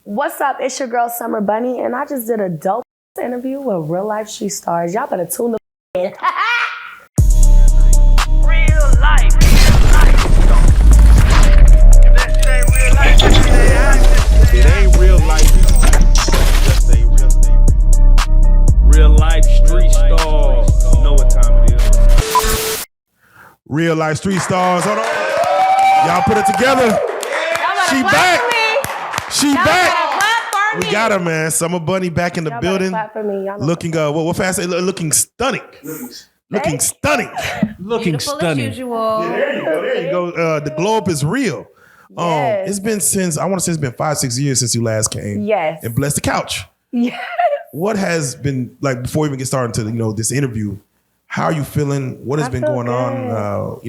What's up? It's your girl Summer Bunny, and I just did a dope interview with Real Life Street Stars. Y'all better tune the in. Real life. If that shit ain't real life, it ain't real life. Just say real life street stars. You know what time it is. Real Life Street Stars. Hold on. Y'all put it together. She back. She back. We got her, man. Summer Bunny back in the building. Clap for me. Looking, what fast say? Looking stunning. Looking stunning. Looking stunning. Yeah, there you go. There you go. The glow up is real. Yes. It's been since, I want to say it's been 5-6 years since you last came. Yes. And blessed the couch. Yes. What has been, like, before we even get started to, this interview, how are you feeling? What has been going on?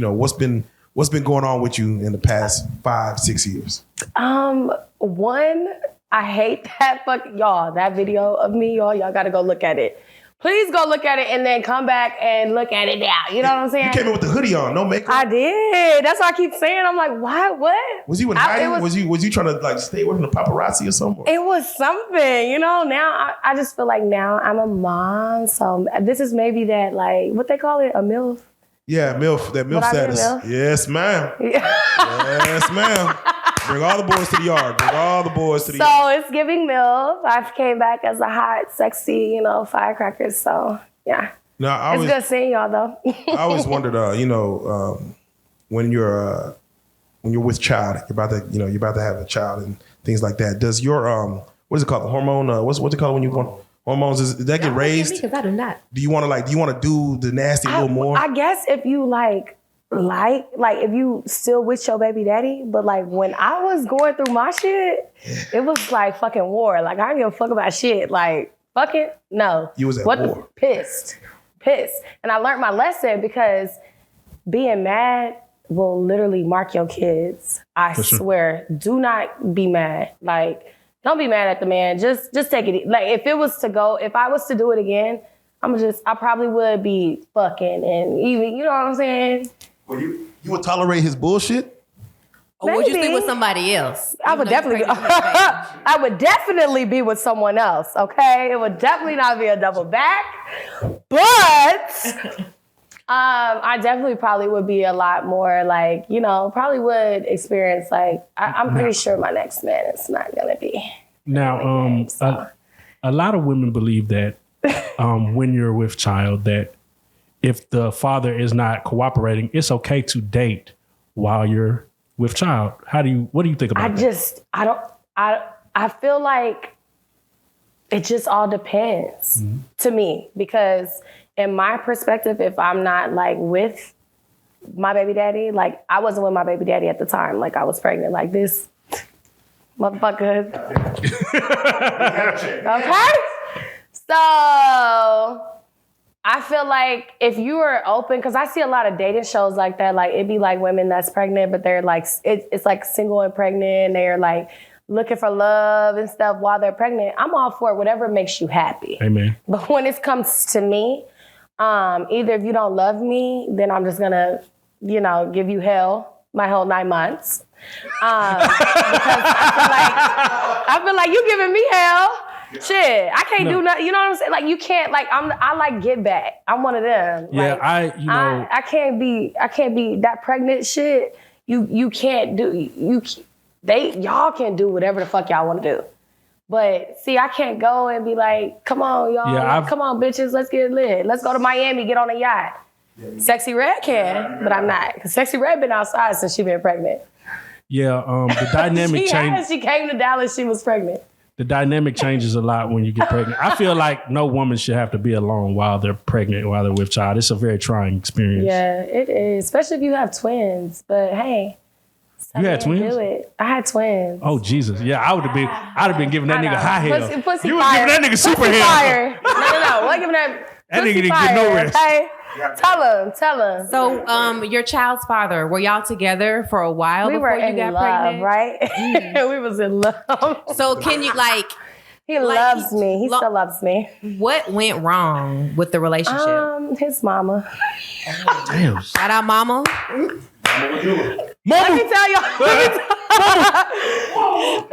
What's been going on with you in the past 5-6 years? One, I hate that that video of me, y'all gotta go look at it. Please go look at it and then come back and look at it now. You know what I'm saying? You came in with the hoodie on, no makeup. I did. That's what I keep saying. I'm like, what? Was you in hiding? Was you trying to like stay away from the paparazzi or something? It was something, Now I just feel like now I'm a mom, so this is maybe that like what they call it, a MILF. Yeah, MILF. That MILF status. MILF? Yes, ma'am. Yes, ma'am. Bring all the boys to the yard. So it's giving MILF. I came back as a hot, sexy, firecracker. So yeah. Now, it's good seeing y'all though. I always wondered, when you're with child, you're about to have a child and things like that. Does your what is it called? The hormone? What's it called when you want hormones? Does that get raised? Because I do not. Do you want to do the nasty a little more? I guess if you like if you still with your baby daddy, but like when I was going through my shit, it was like fucking war. Like I didn't give a fuck about shit. Like fucking no. You was at war. Pissed. And I learned my lesson because being mad will literally mark your kids. I swear. Do not be mad. Like don't be mad at the man. Just take it. Like if I was to do it again, I probably would be fucking and even, you know what I'm saying? Well, you would tolerate his bullshit? Or would you sleep with somebody else? I would definitely be with someone else, okay? It would definitely not be a double back. But I definitely probably would be a lot more like, probably would experience like, I'm pretty sure my next man is not going to be. Now, a lot of women believe that when you're with child, that if the father is not cooperating, it's okay to date while you're with child. What do you think about that? I feel like it just all depends to me, because in my perspective, if I'm not like with my baby daddy, like I wasn't with my baby daddy at the time, like I was pregnant like this motherfucker. Okay? So I feel like if you are open, because I see a lot of dating shows like that, like it'd be like women that's pregnant, but they're like, it's like single and pregnant, and they're like looking for love and stuff while they're pregnant. I'm all for it, whatever makes you happy. Amen. But when it comes to me, either if you don't love me, then I'm just gonna, give you hell my whole 9 months. Because I feel like you giving me hell. Shit, I can't do nothing. You know what I'm saying? Like you can't. Like I like get back. I'm one of them. Yeah, like, I can't be that pregnant shit. You can't do. Y'all can do whatever the fuck y'all want to do. But see, I can't go and be like, come on, y'all. Yeah, come on, bitches. Let's get lit. Let's go to Miami. Get on a yacht. Sexy Red can, but I'm not. Because Sexy Red been outside since she been pregnant. Yeah, the dynamic change. She came to Dallas. She was pregnant. The dynamic changes a lot when you get pregnant. I feel like no woman should have to be alone while they're pregnant, while they're with child. It's a very trying experience. Yeah, it is, especially if you have twins. But hey, you had twins? Do it. I had twins. Oh Jesus! Yeah, I'd have been giving that nigga high hell. Pussy you was fire. giving that nigga super pussy hell. Fire. No. What giving that? That nigga didn't fire, get no rest. Okay? Tell him. So, your child's father, were y'all together for a while before you got pregnant? Right? We was in love. So can you He loves me. He still loves me. What went wrong with the relationship? His mama. Damn. Shout out mama. Let me tell y'all.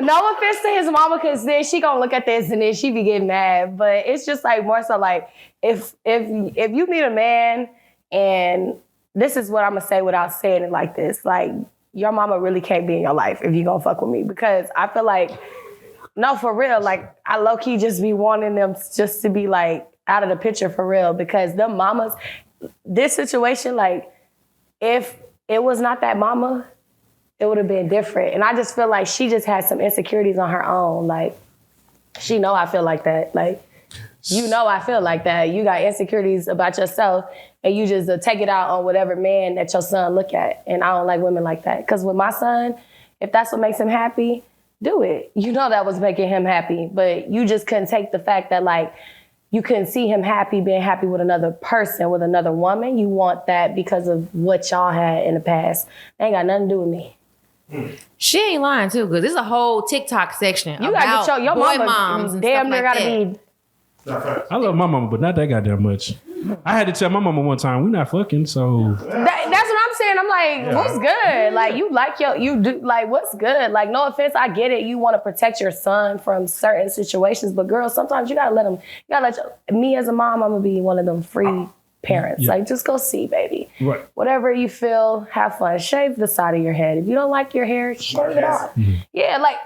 No offense to his mama, because then she gonna look at this and then she be getting mad. But it's just like more so like if you meet a man, and this is what I'm gonna say without saying it like this, like your mama really can't be in your life if you gonna fuck with me, because I feel like, no, for real, like I low key just be wanting them just to be like out of the picture for real, because them mamas, this situation, like if it was not that mama, it would have been different. And I just feel like she just had some insecurities on her own. Like, she know I feel like that. Like, you know I feel like that. You got insecurities about yourself, and you just take it out on whatever man that your son look at. And I don't like women like that. Because with my son, if that's what makes him happy, do it. You know that was making him happy. But you just couldn't take the fact that, like, you couldn't see him happy, being happy with another person, with another woman. You want that because of what y'all had in the past. It ain't got nothing to do with me. She ain't lying too, because there's a whole TikTok section You about gotta get your boy mama moms and damn stuff near like gotta that. be. I love my mama, but not that goddamn much. I had to tell my mama one time, we're not fucking, so. That's what I'm saying. I'm like, what's good? Like, you do, like, what's good? Like, no offense, I get it. You want to protect your son from certain situations, but girl, sometimes you gotta let him, me as a mom, I'm gonna be one of them free parents. Like, just go see, baby. Right. Whatever you feel, have fun. Shave the side of your head. If you don't like your hair, shave it off. Yeah, like,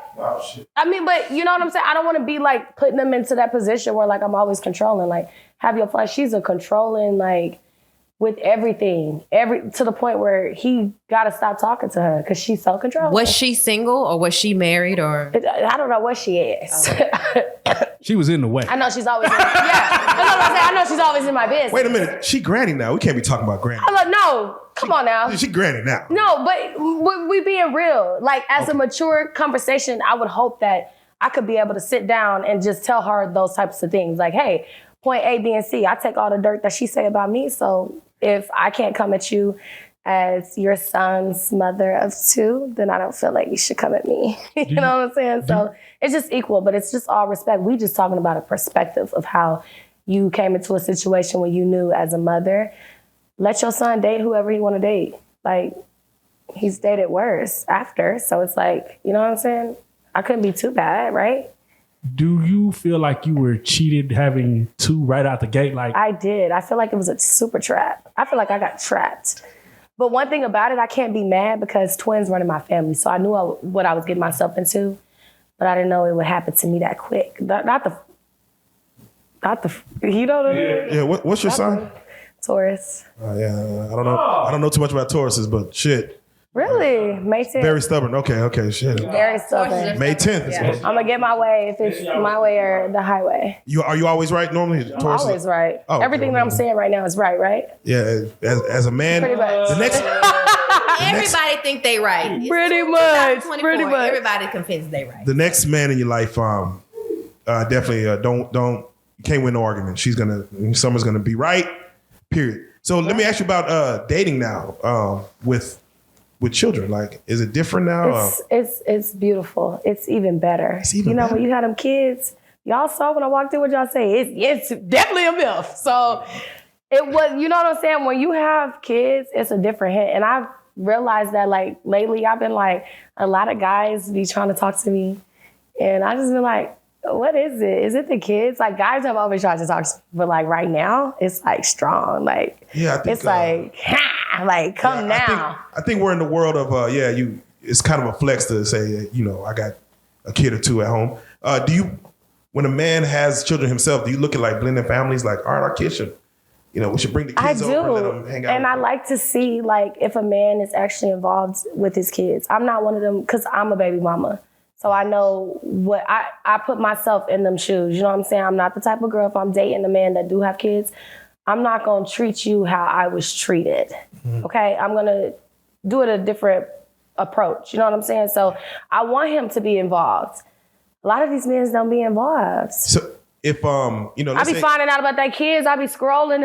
I mean, but you know what I'm saying? I don't want to be like putting them into that position where like I'm always controlling. Like, have your fun. She's a controlling, like, with everything, to the point where he got to stop talking to her because she's so controlling. Was she single or was she married or? I don't know what she is. She was in the way. I know she's always in, that's what I'm saying. I know she's always in my business. Wait a minute. She granny now. We can't be talking about granny. I'm like, no, come on now. She granny now. No, but we being real. Like, as a mature conversation, I would hope that I could be able to sit down and just tell her those types of things. Like, hey, point A, B, and C. I take all the dirt that she say about me. So if I can't come at you as your son's mother of two, then I don't feel like you should come at me. You know what I'm saying? So it's just equal, but it's just all respect. We just talking about a perspective of how you came into a situation where you knew as a mother, let your son date whoever he want to date. Like, he's dated worse after. So it's like, you know what I'm saying? I couldn't be too bad, right? Do you feel like you were cheated having two right out the gate? Like, I did. I feel like it was a super trap. I feel like I got trapped. But one thing about it, I can't be mad because twins run in my family. So I knew what I was getting myself into, but I didn't know it would happen to me that quick. Not the you know what I mean? Yeah, what's your sign? Taurus. Yeah, I don't know too much about Tauruses, but shit. Really? May 10th. Very stubborn. Okay, shit. Very stubborn. May 10th. Yeah. I'm gonna get my way if it's my way or the highway. Are you always right normally? I'm always right. Oh, everything that I'm saying right now is right? Yeah, as a man, Pretty much. the next Everybody think they right. Pretty much. Everybody convinced they right. the next man in your life, definitely don't you can't win no argument. Someone's gonna be right. Period. So let me ask you about dating now with children. Like, is it different now? It's beautiful. It's even better. Better. When you had them kids, y'all saw when I walked in what y'all say. It's definitely a MILF. So it was, you know what I'm saying? When you have kids, it's a different hit. And I've realized that, like, lately I've been like, a lot of guys be trying to talk to me. And I just been like, what is it? Is it the kids? Like, guys have always tried to talk to me, but like right now, it's like strong. Like, yeah, I think, it's like, like, come now. I think we're in the world of, it's kind of a flex to say, I got a kid or two at home. When a man has children himself, do you look at like blended families? Like, all right, our kids should, we should bring the kids over and let them hang out. And I like to see, like, if a man is actually involved with his kids. I'm not one of them, because I'm a baby mama. So I know what I put myself in them shoes. You know what I'm saying? I'm not the type of girl, if I'm dating a man that do have kids, I'm not going to treat you how I was treated. Okay? I'm going to do it a different approach. You know what I'm saying? So I want him to be involved. A lot of these men don't be involved. So if I be finding out about their kids. I be scrolling.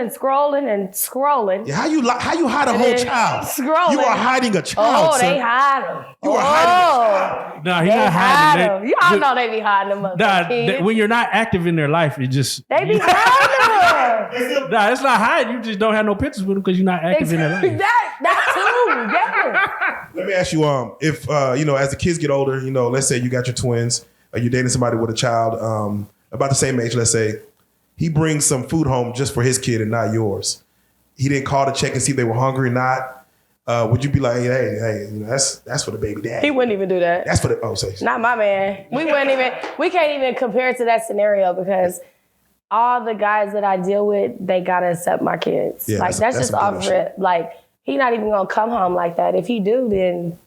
Yeah, how you hide a whole child? Scrolling. You are hiding a child. Oh, they hide them. You are hiding a child. No, he's not hiding them. Y'all know they be hiding them. When you're not active in their life, it just they be hiding them. Nah, it's not hiding. You just don't have no pictures with them because you're not active in their life. That too. Yeah. Let me ask you, if as the kids get older, let's say you got your twins, or you're dating somebody with a child about the same age, let's say, he brings some food home just for his kid and not yours. He didn't call to check and see if they were hungry or not. Would you be like, hey, that's for the baby dad? He wouldn't even do that. That's for the not my man. We can't even compare to that scenario because all the guys that I deal with, they gotta accept my kids. Yeah, like that's just off rip. Like he not even gonna come home like that. If he do, then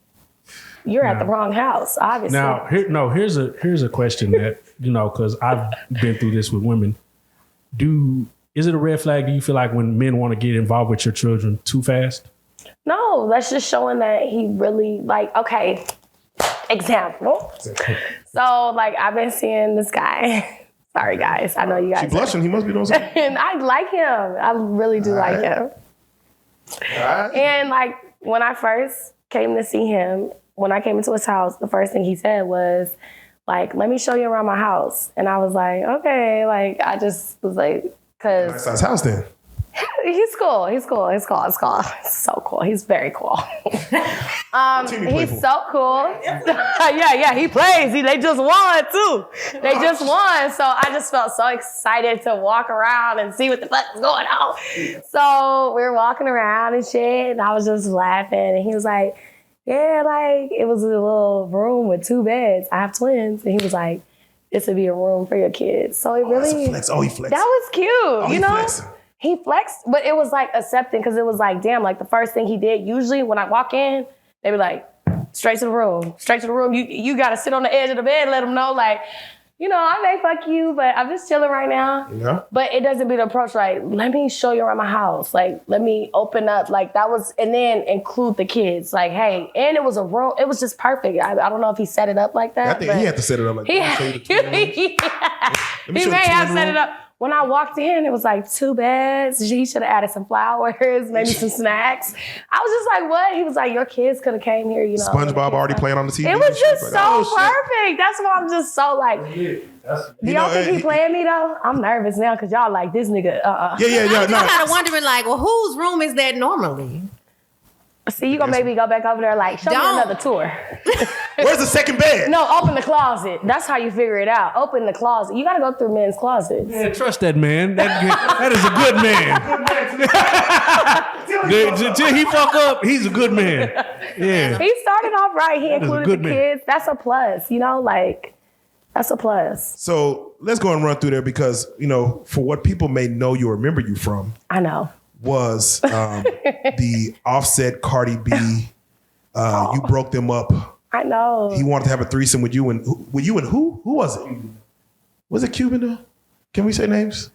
you're at the wrong house, obviously. Now, here's a question that because I've been through this with women. Is it a red flag? Do you feel like when men want to get involved with your children too fast? No, that's just showing that he really okay. Example. So I've been seeing this guy. Sorry, guys. I know you guys. She blushing. He must be doing something. And I like him. I really do like him. And when I first came to see him, when I came into his house, the first thing he said was, let me show you around my house. And I was like, okay. I just was because. Nice size house then. He's cool. He's so cool. He's very cool. He's so cool. Yeah, he plays. They just won too. They just won. So I just felt so excited to walk around and see what the fuck is going on. So we were walking around and shit, and I was just laughing. And he was like, yeah, it was a little room with 2 beds. I have twins. And he was like, this would be a room for your kids. So it really. That's a flex. Oh, he flexed. That was cute. He flexed. He flexed, but it was accepting because it was damn, the first thing he did, usually when I walk in, they be like, straight to the room. You got to sit on the edge of the bed and let them know, I may fuck you, but I'm just chilling right now. Yeah. But it doesn't be the approach, let me show you around my house. Let me open up. That was, and then include the kids. Hey, and it was a room. It was just perfect. I don't know if he set it up like that. I think he had to set it up like that. He may have set it up. When I walked in, it was 2 beds. He should have added some flowers, maybe some snacks. I was just like, what? He was like, your kids could have came here, SpongeBob already playing on the TV. It was just so perfect. That's why I'm just so do y'all think he playing me though? I'm nervous now because y'all this nigga. Yeah. I'm kind of wondering whose room is that normally? See, you gonna maybe go back over there show me another tour. Where's the second bed? No, open the closet. That's how you figure it out. Open the closet. You gotta go through men's closets. Yeah, trust that man. That is a good man. Till he fuck up, he's a good man. Yeah. He started off right. He included the kids. That's a plus. That's a plus. So let's go and run through there because, for what people may know you or remember you from. I know. Was the Offset Cardi B. You broke them up. I know. He wanted to have a threesome with you and who? Who was it? Was it Cuban though? Can we say names?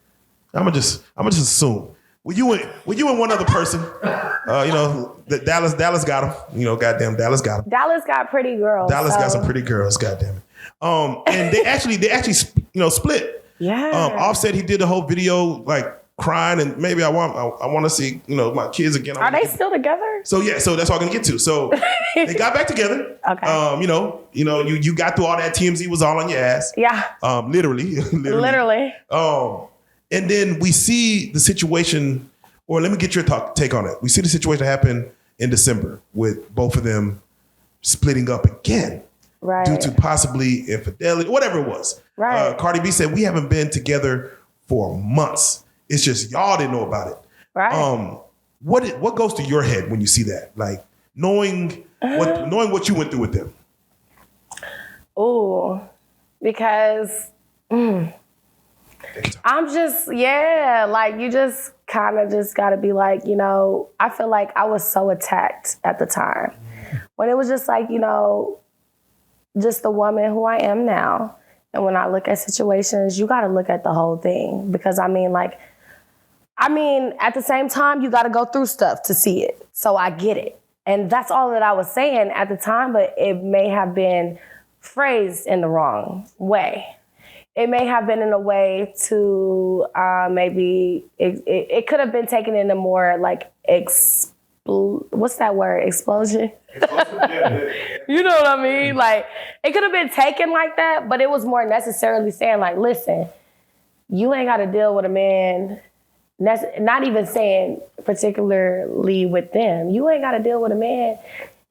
I'm gonna just assume. With you and one other person. Dallas got him. Goddamn Dallas got him. Dallas got pretty girls. Dallas got some pretty girls. Goddamn it. And they actually split. Yeah. Offset, he did the whole video crying and maybe I want to see my kids again. Are they still together? So that's all I'm gonna get to. So they got back together. Okay. You got through all that. TMZ was all on your ass. Yeah. Literally. And then we see the situation, or let me get your take on it. We see the situation happen in December with both of them splitting up again. Right. Due to possibly infidelity, whatever it was. Right. Cardi B said we haven't been together for months. It's just y'all didn't know about it. Right. What goes to your head when you see that? Knowing what you went through with them. Oh, because I'm just you just kind of just got to be I feel like I was so attacked at the time when it was just just the woman who I am now. And when I look at situations, you got to look at the whole thing because at the same time, you got to go through stuff to see it. So I get it. And that's all that I was saying at the time, but it may have been phrased in the wrong way. It may have been in a way to maybe, it could have been taken in a more what's that word? Explosion? You know what I mean? It could have been taken like that, but it was more necessarily saying listen, you ain't got to deal with a man not even saying particularly with them. You ain't got to deal with a man.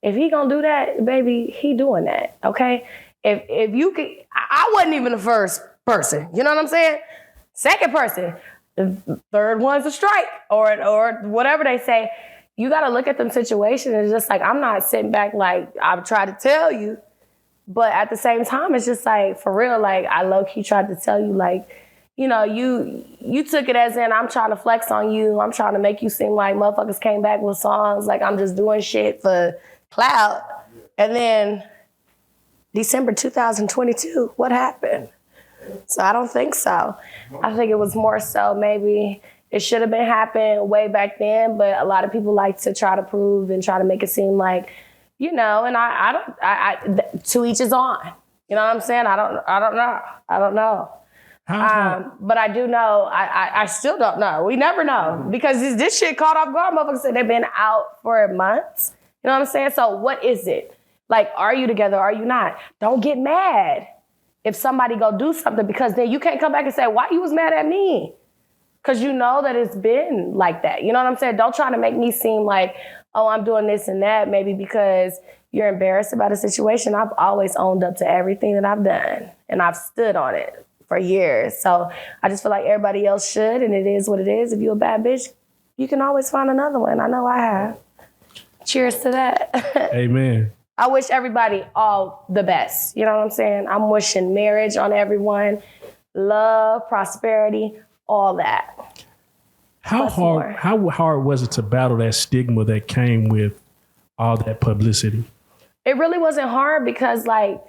If he gonna do that, baby, he doing that, okay? If you could, I wasn't even the first person. You know what I'm saying? Second person, the third one's a strike or whatever they say. You got to look at them situations. It's just like, I'm not sitting back like I've tried to tell you, but at the same time, it's just like, for real, like I low-key tried to tell you, like, you know, you took it as in I'm trying to flex on you. I'm trying to make you seem like motherfuckers came back with songs like I'm just doing shit for clout. And then December 2022, what happened? So I don't think so. I think it was more so maybe it should have been happening way back then, but a lot of people like to try to prove and try to make it seem like, you know, and I to each his own. You know what I'm saying? I don't know. But I do know, I still don't know. We never know because this shit caught off guard. Motherfuckers said they've been out for months. You know what I'm saying? So what is it? Like, are you together? Are you not? Don't get mad if somebody go do something because then you can't come back and say, why you was mad at me? Because you know that it's been like that. You know what I'm saying? Don't try to make me seem like, oh, I'm doing this and that, maybe because you're embarrassed about a situation. I've always owned up to everything that I've done, and I've stood on it for years. So I just feel like everybody else should, and it is what it is. If you're a bad bitch, you can always find another one. I know I have. Cheers to that. Amen. I wish everybody all the best. You know what I'm saying? I'm wishing marriage on everyone, love, prosperity, all that. How hard was it to battle that stigma that came with all that publicity? It really wasn't hard because, like,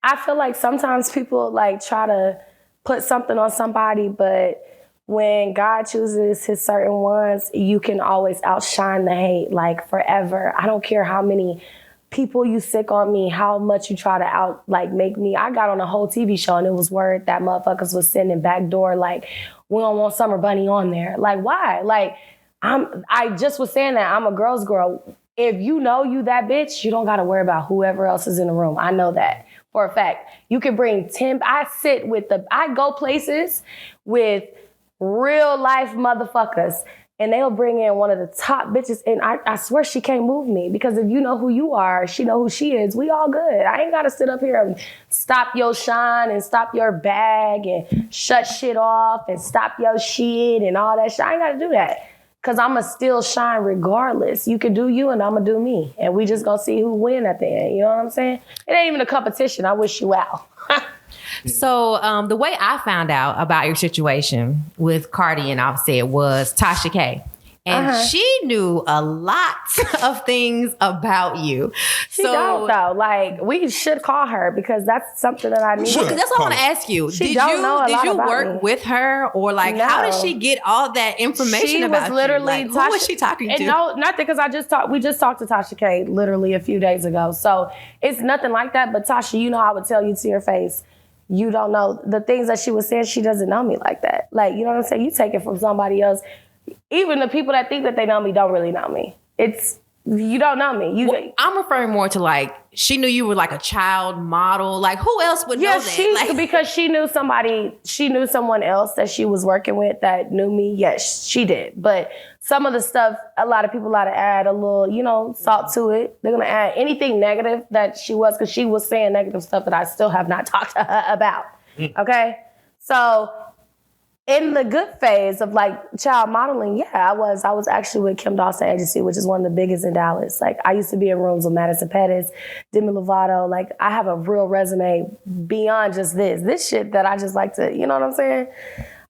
I feel like sometimes people, like, try to put something on somebody, but when God chooses his certain ones, you can always outshine the hate, like, forever. I don't care how many people you sick on me, how much you try to make me. I got on a whole TV show and it was word that motherfuckers was sending backdoor, like, we don't want Summer Bunni on there. Like, why? Like, I just was saying that I'm a girl's girl. If you know you that bitch, you don't got to worry about whoever else is in the room. I know that for a fact. You can bring 10, I go places with real life motherfuckers and they'll bring in one of the top bitches and I swear she can't move me because if you know who you are, she know who she is, we all good. I ain't got to sit up here and stop your shine and stop your bag and shut shit off and stop your shit and all that shit. I ain't got to do that. Because I'm going to still shine regardless. You can do you and I'm going to do me. And we just going to see who win at the end. You know what I'm saying? It ain't even a competition. I wish you well. So the way I found out about your situation with Cardi and Offset was Tasha K. And she knew a lot of things about you. She don't though. Like, we should call her because that's something that I need. Well, that's what I want to ask you. Did you work with her or like how did she get all that information about you? Like, who was she talking to? No, nothing because we just talked to Tasha K literally a few days ago. So it's nothing like that. But Tasha, you know I would tell you to your face, you don't know the things that she was saying. She doesn't know me like that. Like, you know what I'm saying? You take it from somebody else. Even the people that think that they know me don't really know me. You don't know me. I'm referring more to like, she knew you were like a child model. Like, who else would know that? Because she knew someone else that she was working with that knew me. Yes, she did. But some of the stuff, a lot of people like to add a little, salt to it. They're going to add anything negative that she was, because she was saying negative stuff that I still have not talked to her about. Okay? So in the good phase of like child modeling, I was actually with Kim Dawson Agency, which is one of the biggest in Dallas. Like, I used to be in rooms with Madison Pettis, Demi Lovato. Like, I have a real resume beyond just this shit that I just like to, you know what I'm saying?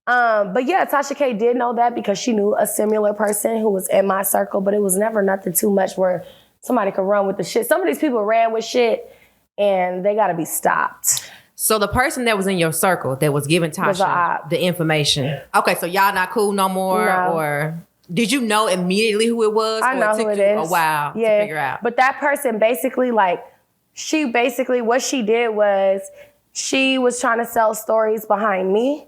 But yeah, Tasha K did know that because she knew a similar person who was in my circle, but it was never nothing too much where somebody could run with the shit. Some of these people ran with shit and they gotta be stopped. So the person that was in your circle that was giving Tasha the information. Okay, so y'all not cool no more? No. Or did you know immediately who it was? I know who it is. A while to figure out. But that person basically, what she did was she was trying to sell stories behind me,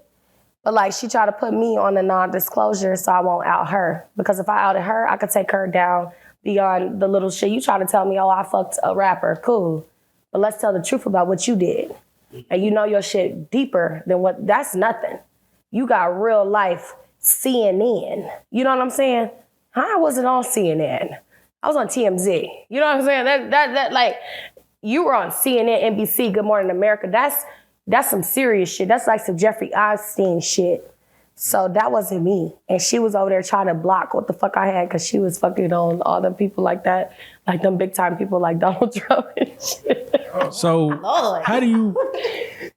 but like she tried to put me on a non-disclosure so I won't out her. Because if I outed her, I could take her down beyond the little shit. You try to tell me, oh, I fucked a rapper, cool. But let's tell the truth about what you did. And you know your shit deeper than that's nothing. You got real life CNN. You know what I'm saying? I wasn't on CNN. I was on TMZ. You know what I'm saying? That like, you were on CNN, NBC, Good Morning America. That's some serious shit. That's like some Jeffrey Epstein shit. So that wasn't me. And she was over there trying to block what the fuck I had because she was fucking on all them people like that. Like them big time people like Donald Trump and shit. So how do you...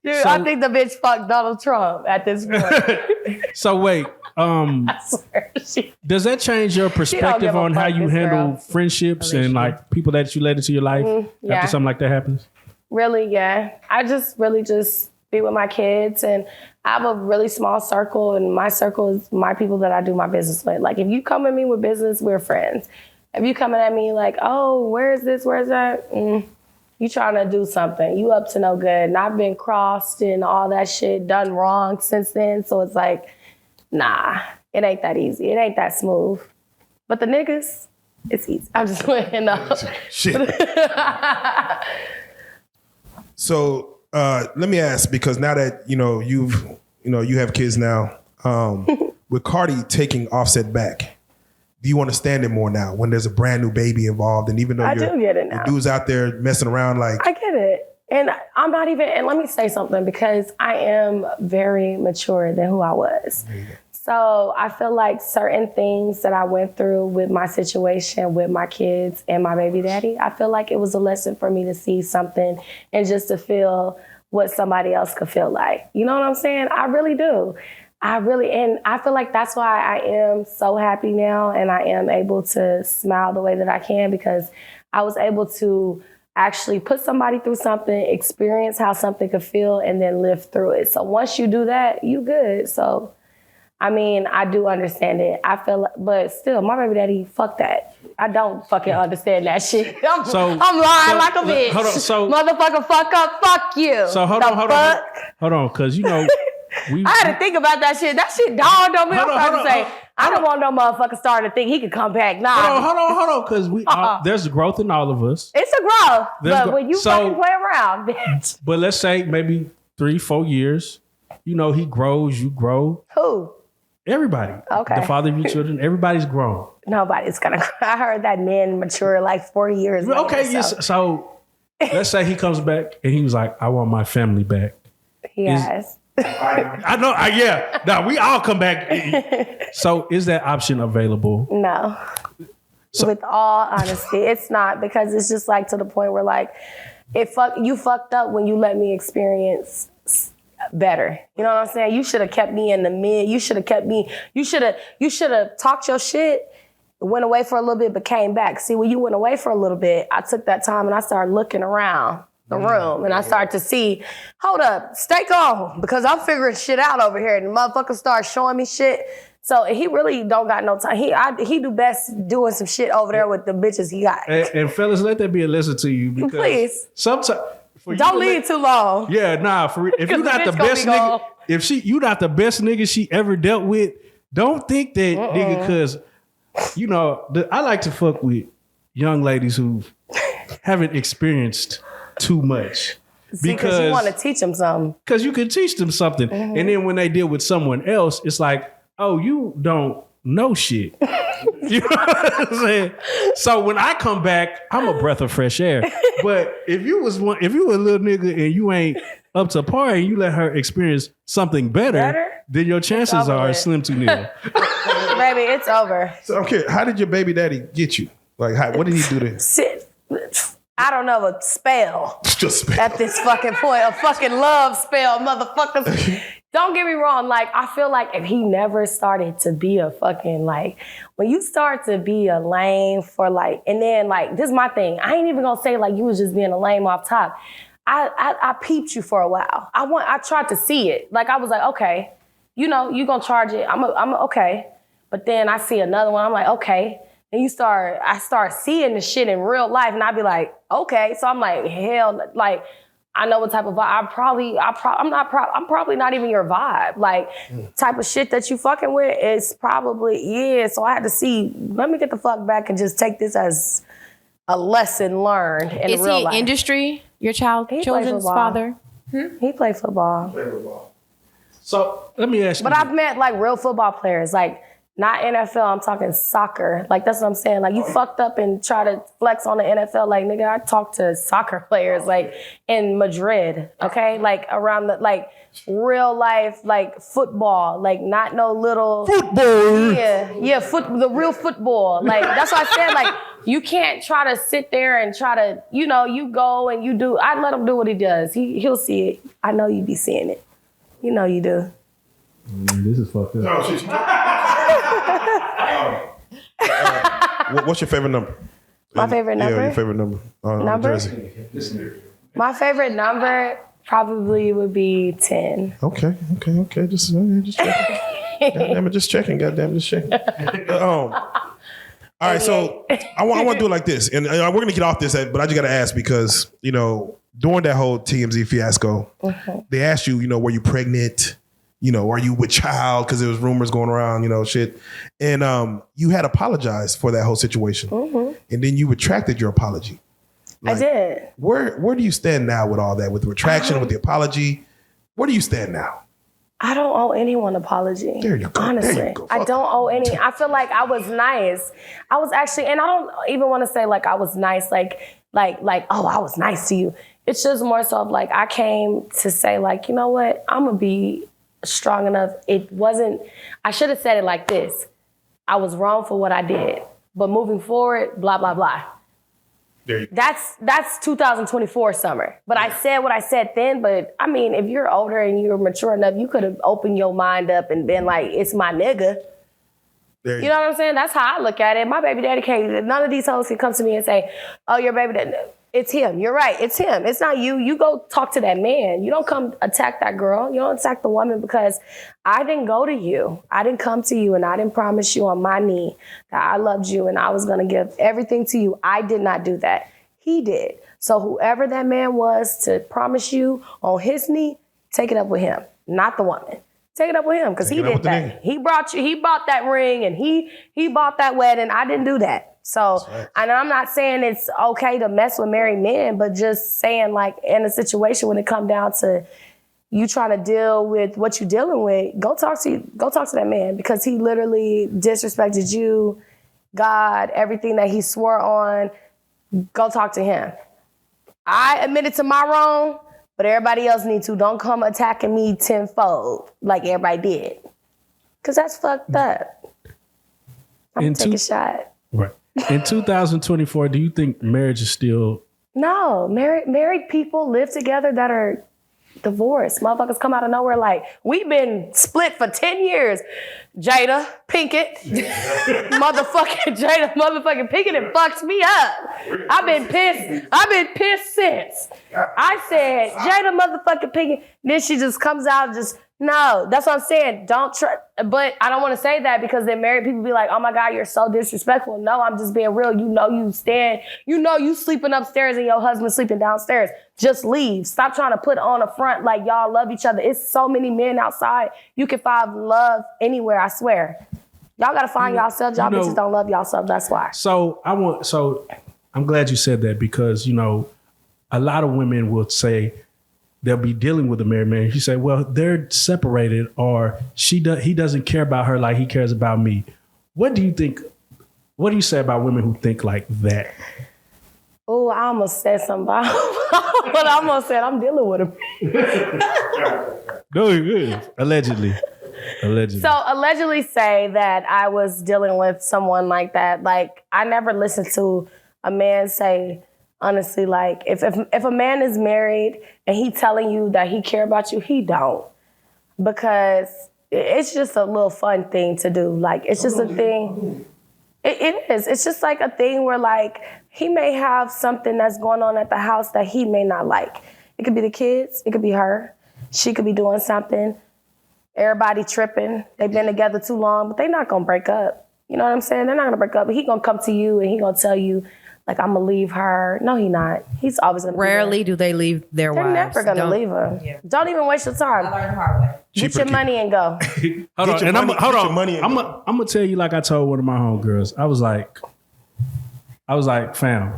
Dude, I think the bitch fucked Donald Trump at this point. So wait, I swear. does that change your perspective on how you handle friendships and like people that you let into your life after something like that happens? Really, yeah. I just really just be with my kids, and I have a really small circle, and my circle is my people that I do my business with. Like, if you come at me with business, we're friends. If you coming at me like, oh, where's this, where's that? You trying to do something. You up to no good. And I've been crossed and all that shit done wrong since then. So it's like, nah, it ain't that easy. It ain't that smooth. But the niggas, it's easy. I'm just playing up. Shit. So let me ask, because now that you have kids now, with Cardi taking Offset back, do you understand it more now when there's a brand new baby involved? And even though I do get it now. dude's out there messing around, like, I get it. And I'm not even, and let me say something, because I am very mature than who I was. So I feel like certain things that I went through with my situation with my kids and my baby daddy, I feel like it was a lesson for me to see something and just to feel what somebody else could feel like. You know what I'm saying? I really do. And I feel like that's why I am so happy now, and I am able to smile the way that I can, because I was able to actually put somebody through something, experience how something could feel, and then live through it. So once you do that, you good. So, I mean, I do understand it. I feel, but still, my baby daddy, fuck that. I don't fucking understand that shit. I'm lying like a bitch. Hold on, motherfucker, fuck up, fuck you. So hold on, because I had to think about that shit. That shit dawned on me. I'm trying to say, I don't want no motherfucker starting to think he could come back. Nah. Hold on, because there's growth in all of us. It's a growth, but when you fucking play around, bitch. But let's say maybe 3-4 years, he grows, you grow. Who? Everybody. Okay. The father of your children, everybody's grown. Nobody's gonna. I heard that men mature like 4 years. Okay, yes. So let's say he comes back and he was like, I want my family back. He has. I know. Yeah. Now we all come back. So is that option available? No. With all honesty, it's not, because it's just like to the point where like, you fucked up when you let me experience better. You know what I'm saying? You should have kept me in the mid. You should have kept me. You should have talked your shit, went away for a little bit, but came back. See, when you went away for a little bit, I took that time and I started looking around the room, and I started to see, hold up, stay calm, because I'm figuring shit out over here, and the motherfucker started showing me shit. So he really don't got no time. He do best doing some shit over there with the bitches he got. And fellas, let that be a lesson to you, because please, sometimes don't leave too long. Yeah, nah. If you not the best nigga, you not the best nigga she ever dealt with, don't think that nigga, because I like to fuck with young ladies who haven't experienced too much. Because you want to teach them something. Because you can teach them something. And then when they deal with someone else, it's like, oh, you don't know shit. You know what I'm saying? So when I come back, I'm a breath of fresh air. But if you were a little nigga and you ain't up to par and you let her experience something better? Then your chances are slim to nil. Baby, it's over. So okay, how did your baby daddy get you? Like, what did he do to? I don't know, a spell. Just spell. At this fucking point, a fucking love spell, motherfuckers. Don't get me wrong. Like, I feel like if he never started to be a fucking, like, when you start to be a lame for like, and then like, this is my thing. I ain't even gonna say like you was just being a lame off top. I peeped you for a while. I tried to see it. Like, I was like, okay, you gonna charge it. I'm okay. But then I see another one. I'm like, okay. And I start seeing the shit in real life, and I'd be like, okay. So I'm like, hell, like, I know what type of vibe. I'm probably not even your vibe. Like, type of shit that you fucking with is probably, yeah. So I had to see, let me get the fuck back and just take this as a lesson learned in real life. Is he industry, your children's father? He played football. So let me ask you. But I've met like real football players, like not NFL, I'm talking soccer. Like that's what I'm saying. Like you fucked up and try to flex on the NFL. Like nigga, I talked to soccer players like in Madrid, okay? Like around the like real life, like football, like not no little football. Yeah, the real football. Like that's what I said. Like you can't try to sit there and try to, you go and you do. I let him do what he does. He'll see it. I know you be seeing it. You know you do. This is fucked up. What's your favorite number? My favorite number? Yeah, your favorite number. Number? Jersey. My favorite number probably would be 10. Okay. Just checking. Just checking. All right, so I want to do it like this, and we're gonna get off this, but I just gotta ask because during that whole TMZ fiasco, they asked you, were you pregnant? Are you with child? Because there was rumors going around, shit, and you had apologized for that whole situation, and then you retracted your apology. I did. Where do you stand now with all that, with the retraction, with the apology? Where do you stand now? I don't owe anyone an apology. There you go. Honestly, I don't owe any. I feel like I was nice. I was actually, and I don't even want to say like I was nice, like, oh, I was nice to you. It's just more so of like, I came to say like, you know what? I'm going to be strong enough. I should have said it like this. I was wrong for what I did, but moving forward, blah, blah, blah. That's 2024 summer. But I said what I said then, but I mean, if you're older and you're mature enough, you could have opened your mind up and been like, it's my nigga. You know what I'm saying? That's how I look at it. My baby daddy can't, none of these hoes can come to me and say, oh, your baby daddy. It's him. You're right. It's him. It's not you. You go talk to that man. You don't come attack that girl. You don't attack the woman because I didn't go to you. I didn't come to you and I didn't promise you on my knee that I loved you and I was going to give everything to you. I did not do that. He did. So whoever that man was to promise you on his knee, take it up with him, not the woman. Take it up with him because he did that. He bought that ring and he bought that wedding. I didn't do that. So, and I'm not saying it's okay to mess with married men, but just saying like in a situation when it comes down to you trying to deal with what you're dealing with, go talk to that man because he literally disrespected you, God, everything that he swore on. Go talk to him. I admitted to my wrong, but everybody else needs to. Don't come attacking me tenfold like everybody did. Because that's fucked up. I'm going to take a shot. Right. In 2024, do you think marriage is still... No. Married people live together that are divorced. Motherfuckers come out of nowhere like, we've been split for 10 years. Jada Pinkett. motherfucking Pinkett, it fucks me up. I've been pissed since. I said, Jada motherfucking Pinkett. Then she just comes out and just, no, that's what I'm saying. Don't try. But I don't want to say that because then married people be like, oh my God, you're so disrespectful. No, I'm just being real. You sleeping upstairs and your husband sleeping downstairs. Just leave. Stop trying to put on a front like y'all love each other. It's so many men outside. You can find love anywhere, I swear. Y'all got to find yourselves. Y'all bitches don't love yourself. That's why. So I'm glad you said that because, a lot of women will say, they'll be dealing with a married man. She say, well, they're separated or he doesn't care about her like he cares about me. What do you think? What do you say about women who think like that? Oh, I almost said something about but I almost said I'm dealing with him. No, you Allegedly. So allegedly say that I was dealing with someone like that. Like I never listened to a man say, honestly, like if a man is married and he telling you that he care about you, he don't. Because it's just a little fun thing to do. Like it's just a thing. It is. It's just like a thing where like he may have something that's going on at the house that he may not like. It could be the kids. It could be her. She could be doing something. Everybody tripping. They've been together too long, but they're not going to break up. You know what I'm saying? They're not going to break up. But he going to come to you and he going to tell you, like, I'm going to leave her. No, he not. He's always going to Rarely do they leave their wives. They're never going to leave her. Yeah. Don't even waste your time. I learned the hard way. Get your money and go. Hold on. I'm going to tell you like I told one of my homegirls. I was like, fam,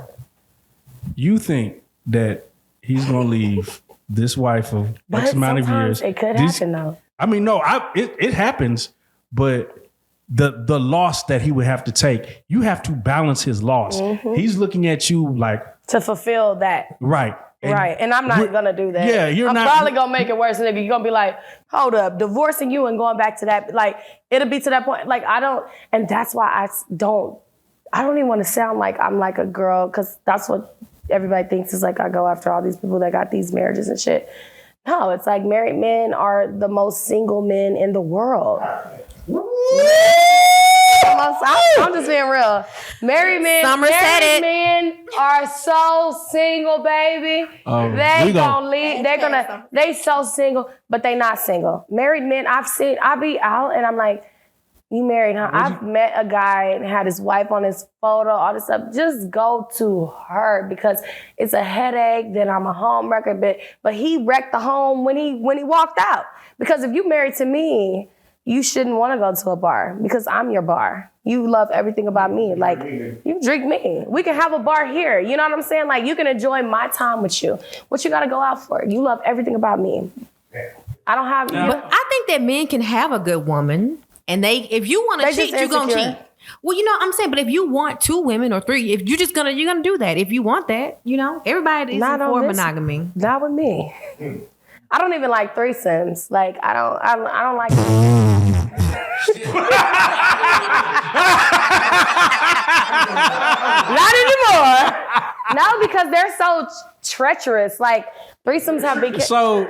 you think that he's going to leave this wife of X amount of years. It could happen, though. I mean, no, it happens, but the loss that he would have to take, you have to balance his loss. He's looking at you like to fulfill that. Right. And I'm not gonna do that. Yeah, I'm probably gonna make it worse, nigga. You're gonna be like, hold up, divorcing you and going back to that. Like, it'll be to that point. Like, and that's why I don't even want to sound like I'm like a girl, because that's what everybody thinks is like I go after all these people that got these marriages and shit. No, it's like married men are the most single men in the world. I'm just being real. Married men are so single, baby. They so single, but they not single. Married men, I be out and I'm like, you married, huh? I've met a guy and had his wife on his photo, all this stuff. Just go to her because it's a headache. Then I'm a home wrecker, but he wrecked the home when he walked out. Because if you married to me, you shouldn't want to go to a bar because I'm your bar. You love everything about me. Like, you drink me. We can have a bar here. You know what I'm saying? Like, you can enjoy my time with you. What you got to go out for? You love everything about me. I don't have... But I think that men can have a good woman. And if you want to cheat, you're going to cheat. Well, you know what I'm saying? But if you want 2 women or 3, if you're going to do that. If you want that, you know, everybody is for monogamy. Not with me. I don't even like threesomes. Like, I don't like... Not anymore. No, because they're so treacherous. Like, threesomes have big... So...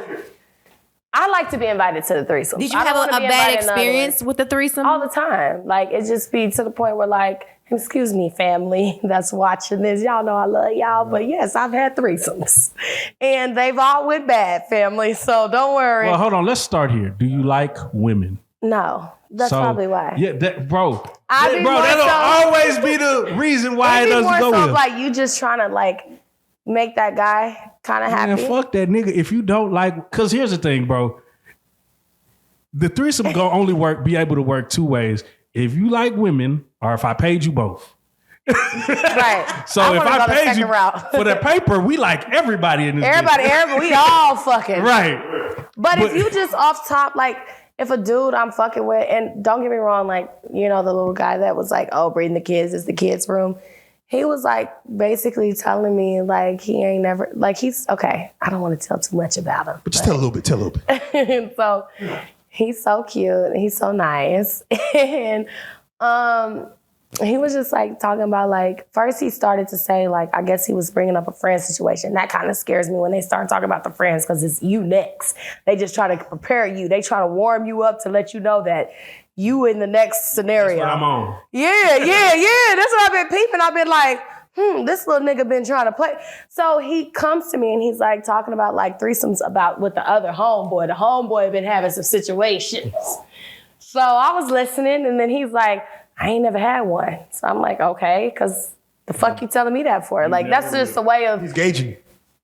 I like to be invited to the threesome. Did you have a bad experience with the threesome? All the time. Like, it just be to the point where, like, excuse me, family that's watching this. Y'all know I love y'all, but yes, I've had threesomes. And they've all went bad, family, so don't worry. Well, hold on. Let's start here. Do you like women? No. That's probably why. Yeah, that'll always be the reason why it doesn't go with. Like, you just trying to, like, make that guy kind of happy. Man, fuck that nigga. If you don't like, because here's the thing, bro. The threesome gonna only be able to work 2 ways. If you like women, or if I paid you both. Right. So if I paid you for the paper, we like everybody in this. Everybody, we all fucking. Right. But if you just off top, like, if a dude I'm fucking with, and don't get me wrong, like, you know, the little guy that was like, oh, bring the kids, it's the kids' room. He was like basically telling me like he ain't never, like, he's, okay, I don't want to tell too much about him. But just tell a little bit. And so he's so cute and he's so nice. And he was just like talking about, like, first he started to say, like, I guess he was bringing up a friend situation. That kind of scares me when they start talking about the friends, because it's you next. They just try to prepare you. They try to warm you up to let you know that you in the next scenario. That's what I'm on. Yeah. That's what I've been peeping. I've been like, this little nigga been trying to play. So he comes to me and he's like talking about like threesomes about with the other homeboy. The homeboy been having some situations. So I was listening and then he's like, I ain't never had one. So I'm like, okay, because the fuck you telling me that for? Like, that's just a way of... He's gauging.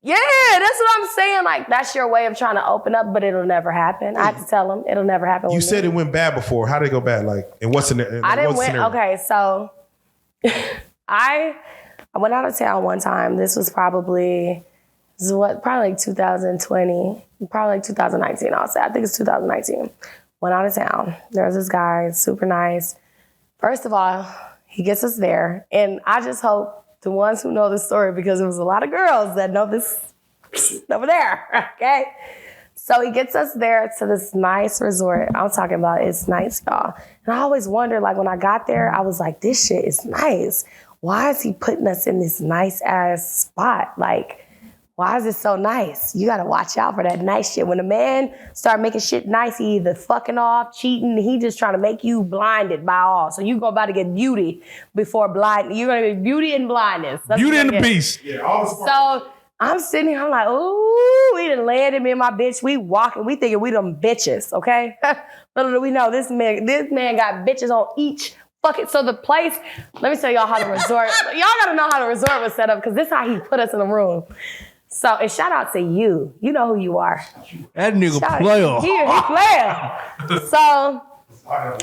Yeah, that's what I'm saying. Like, that's your way of trying to open up, but it'll never happen. I have to tell him it'll never happen. You said it went bad before. How did it go bad? Like, in what scenario? Okay, so I went out of town one time. This was probably like 2020, probably like 2019, I'll say. I think it's 2019. Went out of town. There was this guy, super nice. First of all, he gets us there. And I just hope the ones who know the story, because there was a lot of girls that know this over there, okay? So he gets us there to this nice resort. I'm talking about it's nice, y'all. And I always wondered, like, when I got there, I was like, this shit is nice. Why is he putting us in this nice-ass spot? Like, why is it so nice? You gotta watch out for that nice shit. When a man start making shit nice, he either fucking off, cheating, he just trying to make you blinded by all. So you go about to get beauty before blind. You're gonna get beauty and blindness. That's Beauty and the Beast. Yeah, so I'm sitting here, I'm like, ooh, we done landed me and my bitch. We walking, we thinking we them bitches, okay? Little do we know this man got bitches on each fucking, so the place, let me tell y'all how the resort, y'all gotta know how the resort was set up, because this is how he put us in the room. So, and shout out to you. You know who you are. That nigga player. He player. So,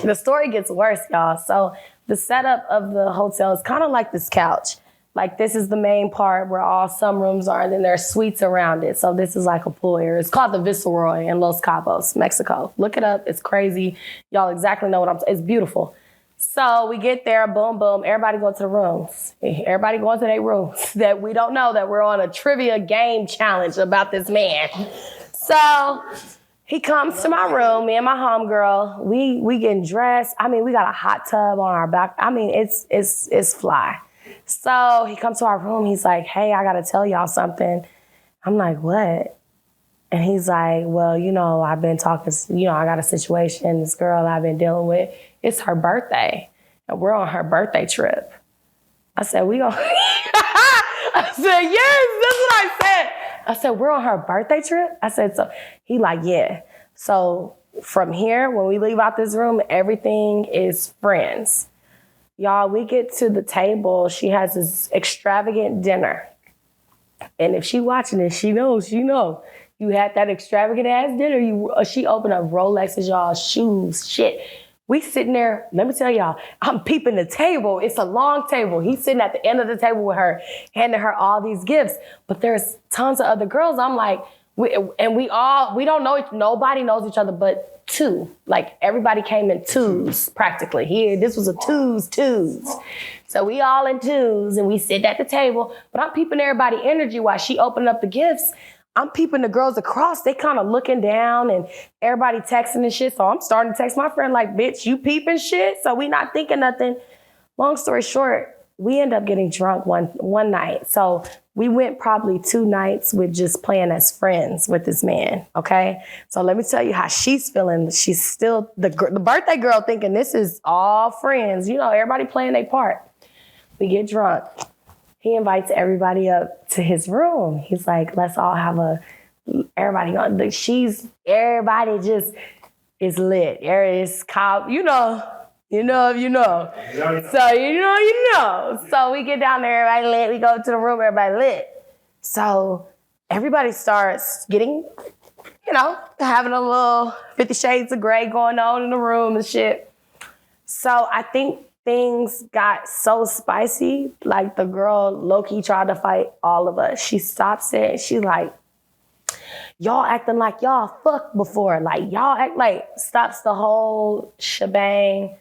the story gets worse, y'all. So, the setup of the hotel is kind of like this couch. Like this is the main part where all some rooms are, and then there's suites around it. So this is like a pool area. It's called the Viceroy in Los Cabos, Mexico. Look it up. It's crazy. Y'all exactly know what I'm saying. It's beautiful. So we get there, boom, boom. Everybody go to the rooms. Everybody going to their rooms that we don't know that we're on a trivia game challenge about this man. So he comes to my room, me and my homegirl. We getting dressed. I mean, we got a hot tub on our back. I mean, it's fly. So he comes to our room. He's like, hey, I got to tell y'all something. I'm like, what? And he's like, well, you know, I've been talking, you know, I got a situation, this girl I've been dealing with. It's her birthday, and we're on her birthday trip. I said, we gonna, I said, yes, that's what I said. I said, we're on her birthday trip? I said, so. He like, yeah. So from here, when we leave out this room, everything is friends. Y'all, we get to the table. She has this extravagant dinner. And if she watching this, she knows. You had that extravagant ass dinner. She opened up Rolexes, y'all, shoes, shit. We sitting there, let me tell y'all, I'm peeping the table. It's a long table. He's sitting at the end of the table with her, handing her all these gifts. But there's tons of other girls. I'm like, we don't know, nobody knows each other but two. Like everybody came in twos practically. Here, this was a twos. So we all in twos and we sit at the table, but I'm peeping everybody energy while she opened up the gifts. I'm peeping the girls across. They kind of looking down and everybody texting and shit. So I'm starting to text my friend like, bitch, you peeping shit? So we not thinking nothing. Long story short, we end up getting drunk one night. So we went probably 2 nights with just playing as friends with this man, okay? So let me tell you how she's feeling. She's still, the birthday girl thinking this is all friends. You know, everybody playing their part. We get drunk. He invites everybody up to his room. He's like, let's all have everybody just is lit. There is cop, you know. So you know. So we get down there, everybody lit. We go to the room, everybody lit. So everybody starts getting, having a little 50 Shades of Grey going on in the room and shit. So I think things got so spicy, like the girl low-key tried to fight all of us. She stops it and she's like, y'all acting like y'all fucked before. Like y'all act like, stops the whole shebang.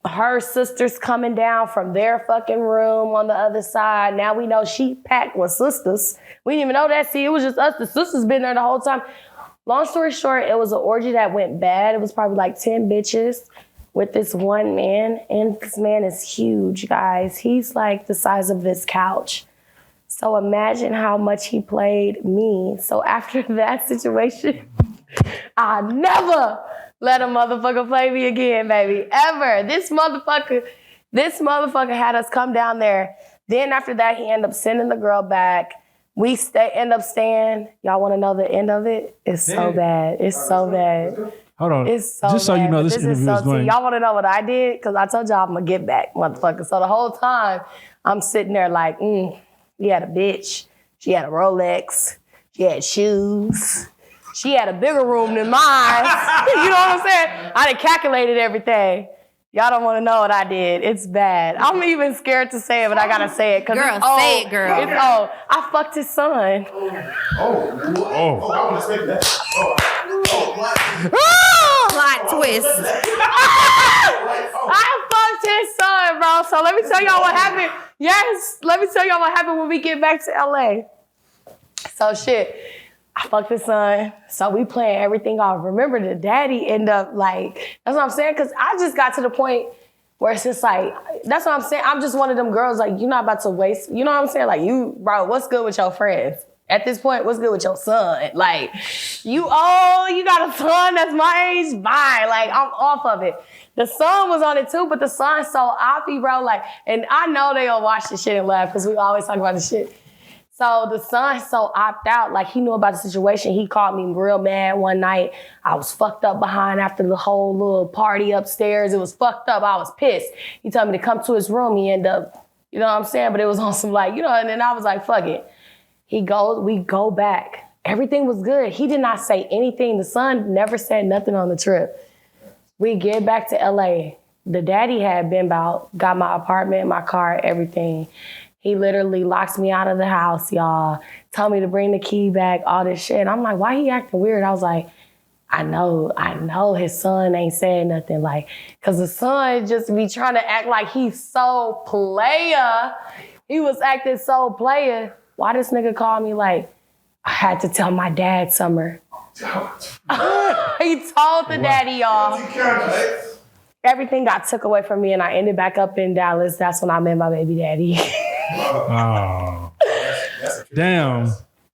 Her sister's coming down from their fucking room on the other side. Now we know she packed with sisters. We didn't even know that. See, it was just us. The sisters been there the whole time. Long story short, it was an orgy that went bad. It was probably like 10 bitches with this one man. And this man is huge, guys. He's like the size of this couch. So imagine how much he played me. So after that situation, I never let a motherfucker play me again, baby, ever. This motherfucker had us come down there. Then after that, he ended up sending the girl back. We end up staying. Y'all want to know the end of it? It's so bad. It's so bad. Hold on. It's so just so bad. you know, this interview is going. Y'all want to know what I did? Because I told y'all I'm going to get back, motherfucker. So the whole time, I'm sitting there like, she had a bitch. She had a Rolex. She had shoes. She had a bigger room than mine. You know what I'm saying? I done calculated everything. Y'all don't want to know what I did. It's bad. I'm even scared to say it, but I got to say it. Girl, it's old. say it, girl. It's old. I fucked his son. Plot twist. I fucked his son, bro. So let me tell y'all what happened. Yes, let me tell y'all what happened when we get back to LA. So shit, I fucked his son. So we playing everything off. Remember, the daddy end up like, that's what I'm saying. Cause I just got to the point where it's just like, that's what I'm saying. I'm just one of them girls, like, you're not about to waste, you know what I'm saying? Like, bro, what's good with your friends? At this point, what's good with your son? Like, you got a son that's my age? Bye. Like, I'm off of it. The son was on it too, but the son's so offy, bro. Like, and I know they'll watch this shit and laugh because we always talk about this shit. So the son's so opt out. Like, he knew about the situation. He called me real mad one night. I was fucked up behind after the whole little party upstairs. It was fucked up. I was pissed. He told me to come to his room. He ended up, you know what I'm saying? But it was on some like, and then I was like, fuck it. We go back. Everything was good. He did not say anything. The son never said nothing on the trip. We get back to LA. The daddy had been got my apartment, my car, everything. He literally locks me out of the house, y'all. Told me to bring the key back, all this shit. I'm like, why he acting weird? I was like, I know his son ain't saying nothing, like, cause the son just be trying to act like he's so player. He was acting so player. Why this nigga call me like, I had to tell my dad, Summer. He told the daddy, y'all. Everything got took away from me and I ended back up in Dallas. That's when I met my baby daddy. Oh. Damn.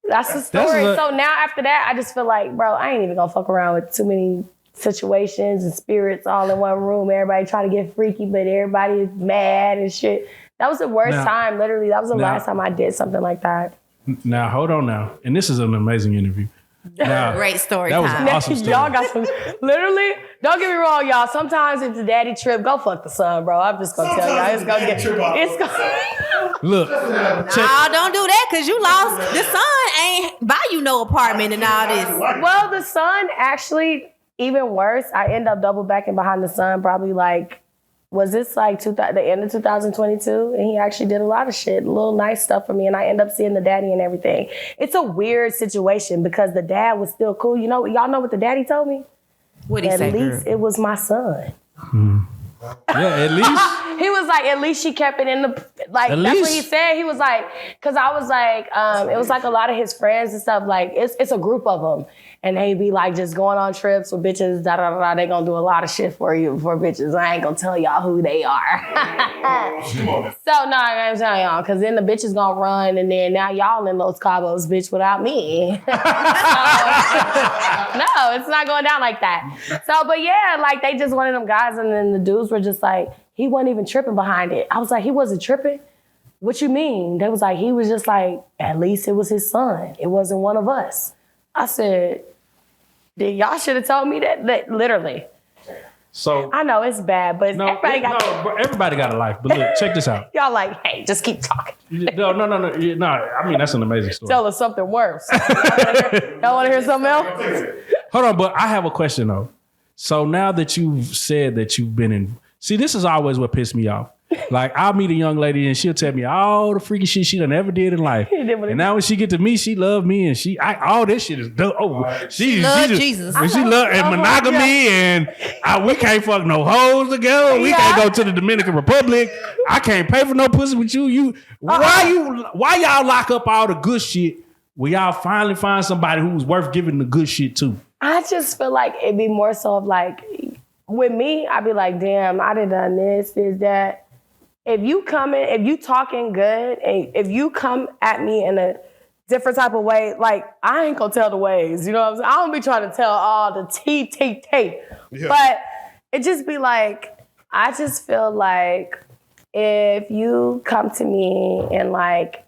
That's the story. So now after that, I just feel like, bro, I ain't even gonna fuck around with too many situations and spirits all in one room. Everybody trying to get freaky, but everybody is mad and shit. That was the worst time, literally. That was the last time I did something like that. Now, hold on now. And this is an amazing interview. Now, great story that was time. an awesome story. Y'all got some, literally, don't get me wrong, y'all. Sometimes if the daddy trip, go fuck the son, bro. I'm just gonna tell y'all. It's gonna Look. Nah, don't do that because you lost. The son ain't buy you no apartment and all this. Well, the son actually, even worse, I end up double backing behind the son probably like, was this like the end of 2022? And he actually did a lot of shit, little nice stuff for me. And I end up seeing the daddy and everything. It's a weird situation because the dad was still cool. You know, y'all know what the daddy told me? What'd he say? At least it was my son. Yeah, at least. He was like, at least she kept it in the, like, that's what he said. He was like, because I was like, it was like a lot of his friends and stuff, like, it's a group of them. And they be like just going on trips with bitches, da da da da. They gonna do a lot of shit for you, for bitches. I ain't gonna tell y'all who they are. So no, I ain't tell y'all, because then the bitches gonna run, and then now y'all in Los Cabos, bitch, without me. So, no, it's not going down like that. So, but yeah, like they just one of them guys, and then the dudes were just like, he wasn't even tripping behind it. I was like, he wasn't tripping? What you mean? They was like, he was just like, at least it was his son. It wasn't one of us. I said, y'all should have told me that literally. So I know it's bad, but everybody got a life. But look, check this out. Y'all like, hey, just keep talking. No. I mean, that's an amazing story. Tell us something worse. Y'all want to hear something else? Hold on, but I have a question though. So now that you've said that you've been in, see, this is always what pissed me off. Like, I'll meet a young lady and she'll tell me all the freaky shit she done ever did in life. And now when she get to me, she love me and all this shit is dope. Oh, she love Jesus. And she love and monogamy and we can't fuck no hoes together. We can't go to the Dominican Republic. I can't pay for no pussy with you. Why y'all lock up all the good shit when y'all finally find somebody who's worth giving the good shit to? I just feel like it'd be more so of like, with me, I'd be like, damn, I done this, that. If you talking good, and if you come at me in a different type of way, like, I ain't gonna tell the ways, you know what I'm saying? I don't be trying to tell all the tea. Yeah. But it just be like, I just feel like if you come to me and like,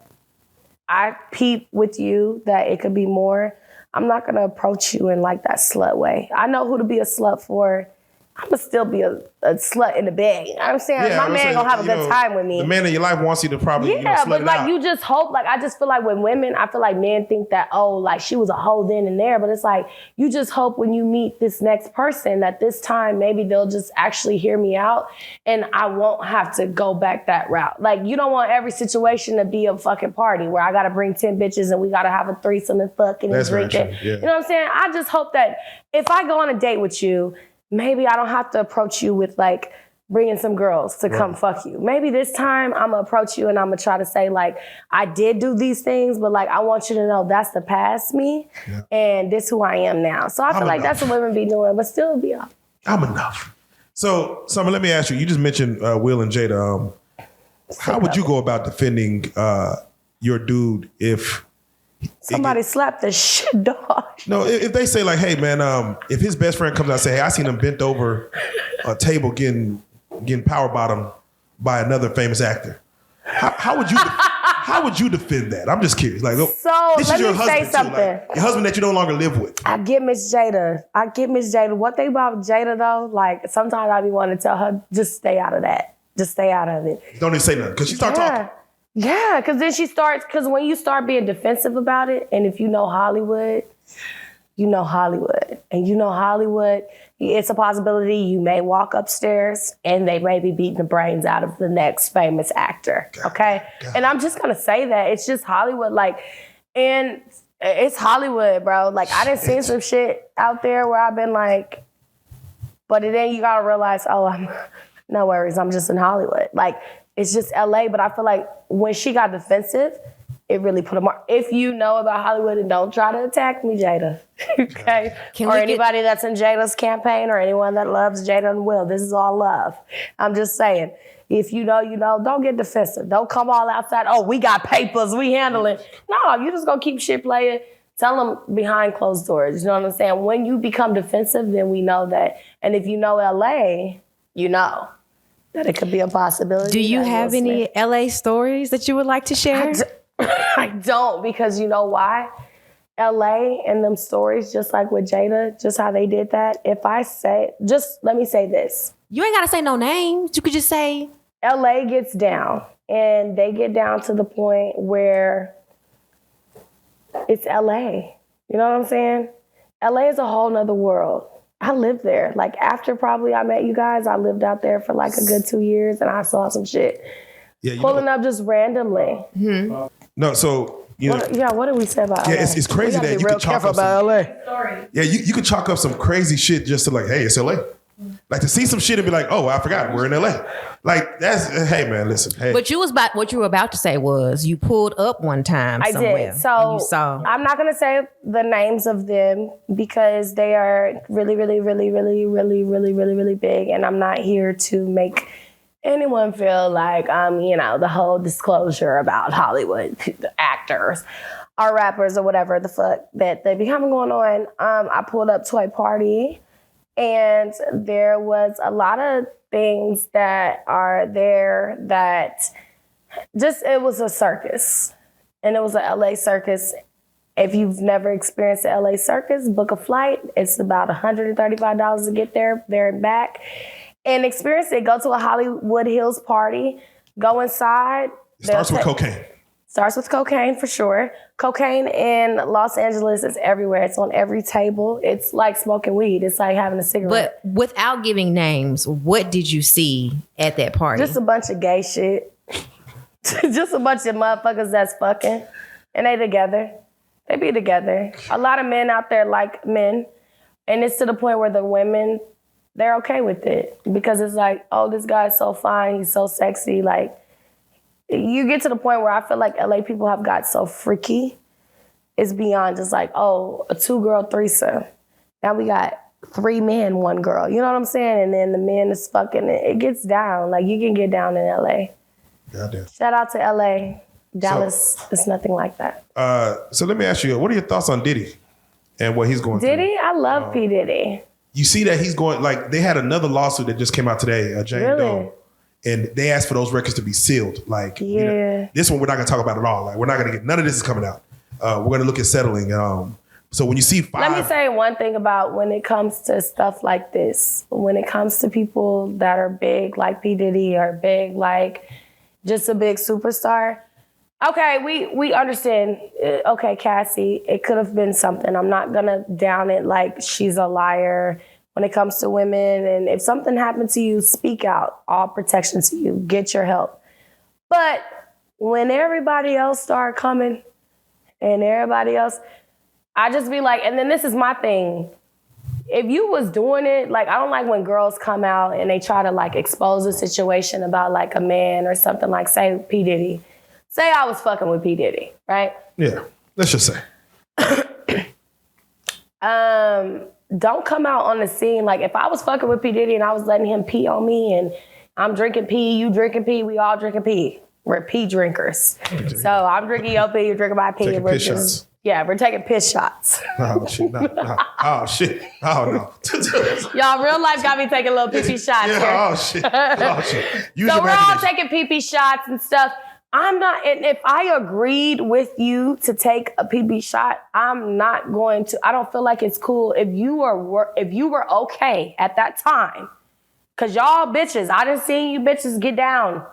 I peep with you that it could be more, I'm not gonna approach you in like that slut way. I know who to be a slut for. I'm gonna still be a slut in the bed. You know what I'm saying? Yeah, my man gonna have a good time with me. The man in your life wants you to probably, but like, you just hope, like, I just feel like with women, I feel like men think that, oh, like she was a hoe then and there, but it's like, you just hope when you meet this next person that this time maybe they'll just actually hear me out and I won't have to go back that route. Like, you don't want every situation to be a fucking party where I gotta bring 10 bitches and we gotta have a threesome and fucking and drinking. Yeah. You know what I'm saying? I just hope that if I go on a date with you, maybe I don't have to approach you with like bringing some girls to come fuck you. Maybe this time I'm gonna approach you and I'm gonna try to say like, I did do these things, but like, I want you to know that's the past me and this who I am now. So I feel like that's what women be doing, but still be up. I'm enough. So Summer, let me ask you, you just mentioned Will and Jada. How would you go about defending your dude if somebody slapped the shit dog? No, if they say like, hey man, if his best friend comes out and say, hey, I seen him bent over a table getting power bottomed by another famous actor, how would you defend that? I'm just curious. Like, so this let is your me husband say something. too, like, your husband that you no longer live with. I get Miss Jada. One thing about Jada though, like sometimes I be wanting to tell her, just stay out of that. Just stay out of it. Don't even say nothing because she start talking. Yeah, because then because when you start being defensive about it, and if you know Hollywood, you know Hollywood. And you know Hollywood, it's a possibility you may walk upstairs and they may be beating the brains out of the next famous actor, okay? And I'm just gonna say that. It's just Hollywood, like, and it's Hollywood, bro. Like, I done seen some shit out there where I've been like, but then you gotta realize, no worries, I'm just in Hollywood. Like, it's just LA, but I feel like when she got defensive, it really put a mark. If you know about Hollywood, and don't try to attack me, Jada, okay? Or anybody that's in Jada's campaign or anyone that loves Jada and Will, this is all love. I'm just saying, if you know, you know, don't get defensive. Don't come all outside, we got papers, we handle it. No, you just gonna keep shit playing. Tell them behind closed doors, you know what I'm saying? When you become defensive, then we know that. And if you know LA, you know that it could be a possibility. Do you have any LA stories that you would like to share? I don't, because you know why? LA and them stories, just like with Jada, just how they did that. If I say, just let me say this. You ain't got to say no names. You could just say. LA gets down, and they get down to the point where it's LA. You know what I'm saying? LA is a whole nother world. I lived there. Like, after probably I met you guys, I lived out there for like a good 2 years, and I saw some shit. Yeah, pulling up just randomly. Mm-hmm. No, so what did we say about LA? Yeah, it's crazy that you can chalk up some LA. Yeah, you could chalk up some crazy shit just to like, hey, it's LA. Like, to see some shit and be like, I forgot we're in LA. Like, that's, hey man, listen. Hey. But what you were about to say was you pulled up one time somewhere. I did. So I'm not gonna say the names of them because they are really, really, really, really, really, really, really, really big, and I'm not here to make anyone feel like the whole disclosure about Hollywood actors or rappers or whatever the fuck that they be having going on. I pulled up to a party, and there was a lot of things that are there that just, it was a circus. And it was a LA circus. If you've never experienced the LA circus, book a flight. It's about $135 to get there and back. And experience it. Go to a Hollywood Hills party. Go inside. It starts with cocaine. Starts with cocaine, for sure. Cocaine in Los Angeles is everywhere. It's on every table. It's like smoking weed. It's like having a cigarette. But without giving names, what did you see at that party? Just a bunch of gay shit. Just a bunch of motherfuckers that's fucking. And they together. They be together. A lot of men out there like men. And it's to the point where the women, they're okay with it. Because it's like, this guy's so fine. He's so sexy. Like, you get to the point where I feel like LA people have got so freaky. It's beyond just like, a 2-girl threesome. Now we got 3 men, 1 girl. You know what I'm saying? And then the men is fucking. It gets down. Like, you can get down in LA. Goddamn. Shout out to LA. Dallas is nothing like that. So let me ask you, what are your thoughts on Diddy and what he's going through? Diddy? I love P. Diddy. You see that he's going, like, they had another lawsuit that just came out today, Jane Doe. And they asked for those records to be sealed. Like, this one we're not going to talk about at all. Like, we're not going to get, none of this is coming out. We're going to look at settling. So when you see 5... Let me say one thing about when it comes to stuff like this. When it comes to people that are big like P. Diddy or big like just a big superstar. Okay, we understand. Okay, Cassie, it could have been something. I'm not going to down it like she's a liar. When it comes to women, and if something happened to you, speak out. All protection to you. Get your help. But when everybody else start coming and everybody else, I just be like, and then this is my thing. If you was doing it, like, I don't like when girls come out and they try to like expose a situation about like a man or something, like say P. Diddy. Say I was fucking with P. Diddy, right? Yeah, let's just say. Don't come out on the scene. Like, if I was fucking with P. Diddy and I was letting him pee on me and I'm drinking pee, you drinking pee, we all drinking pee. We're pee drinkers. So I'm drinking your pee, you're drinking my pee. Taking piss shots. Yeah, we're taking piss shots. Oh, shit. No. Oh, shit. Oh, no. Y'all, real life got me taking little pee-pee shots here. Oh, shit. Oh, shit. So we're all taking pee-pee shots and stuff. I'm not, and if I agreed with you to take a PB shot, I'm not going to. I don't feel like it's cool if you were okay at that time, cause y'all bitches, I done seen you bitches get down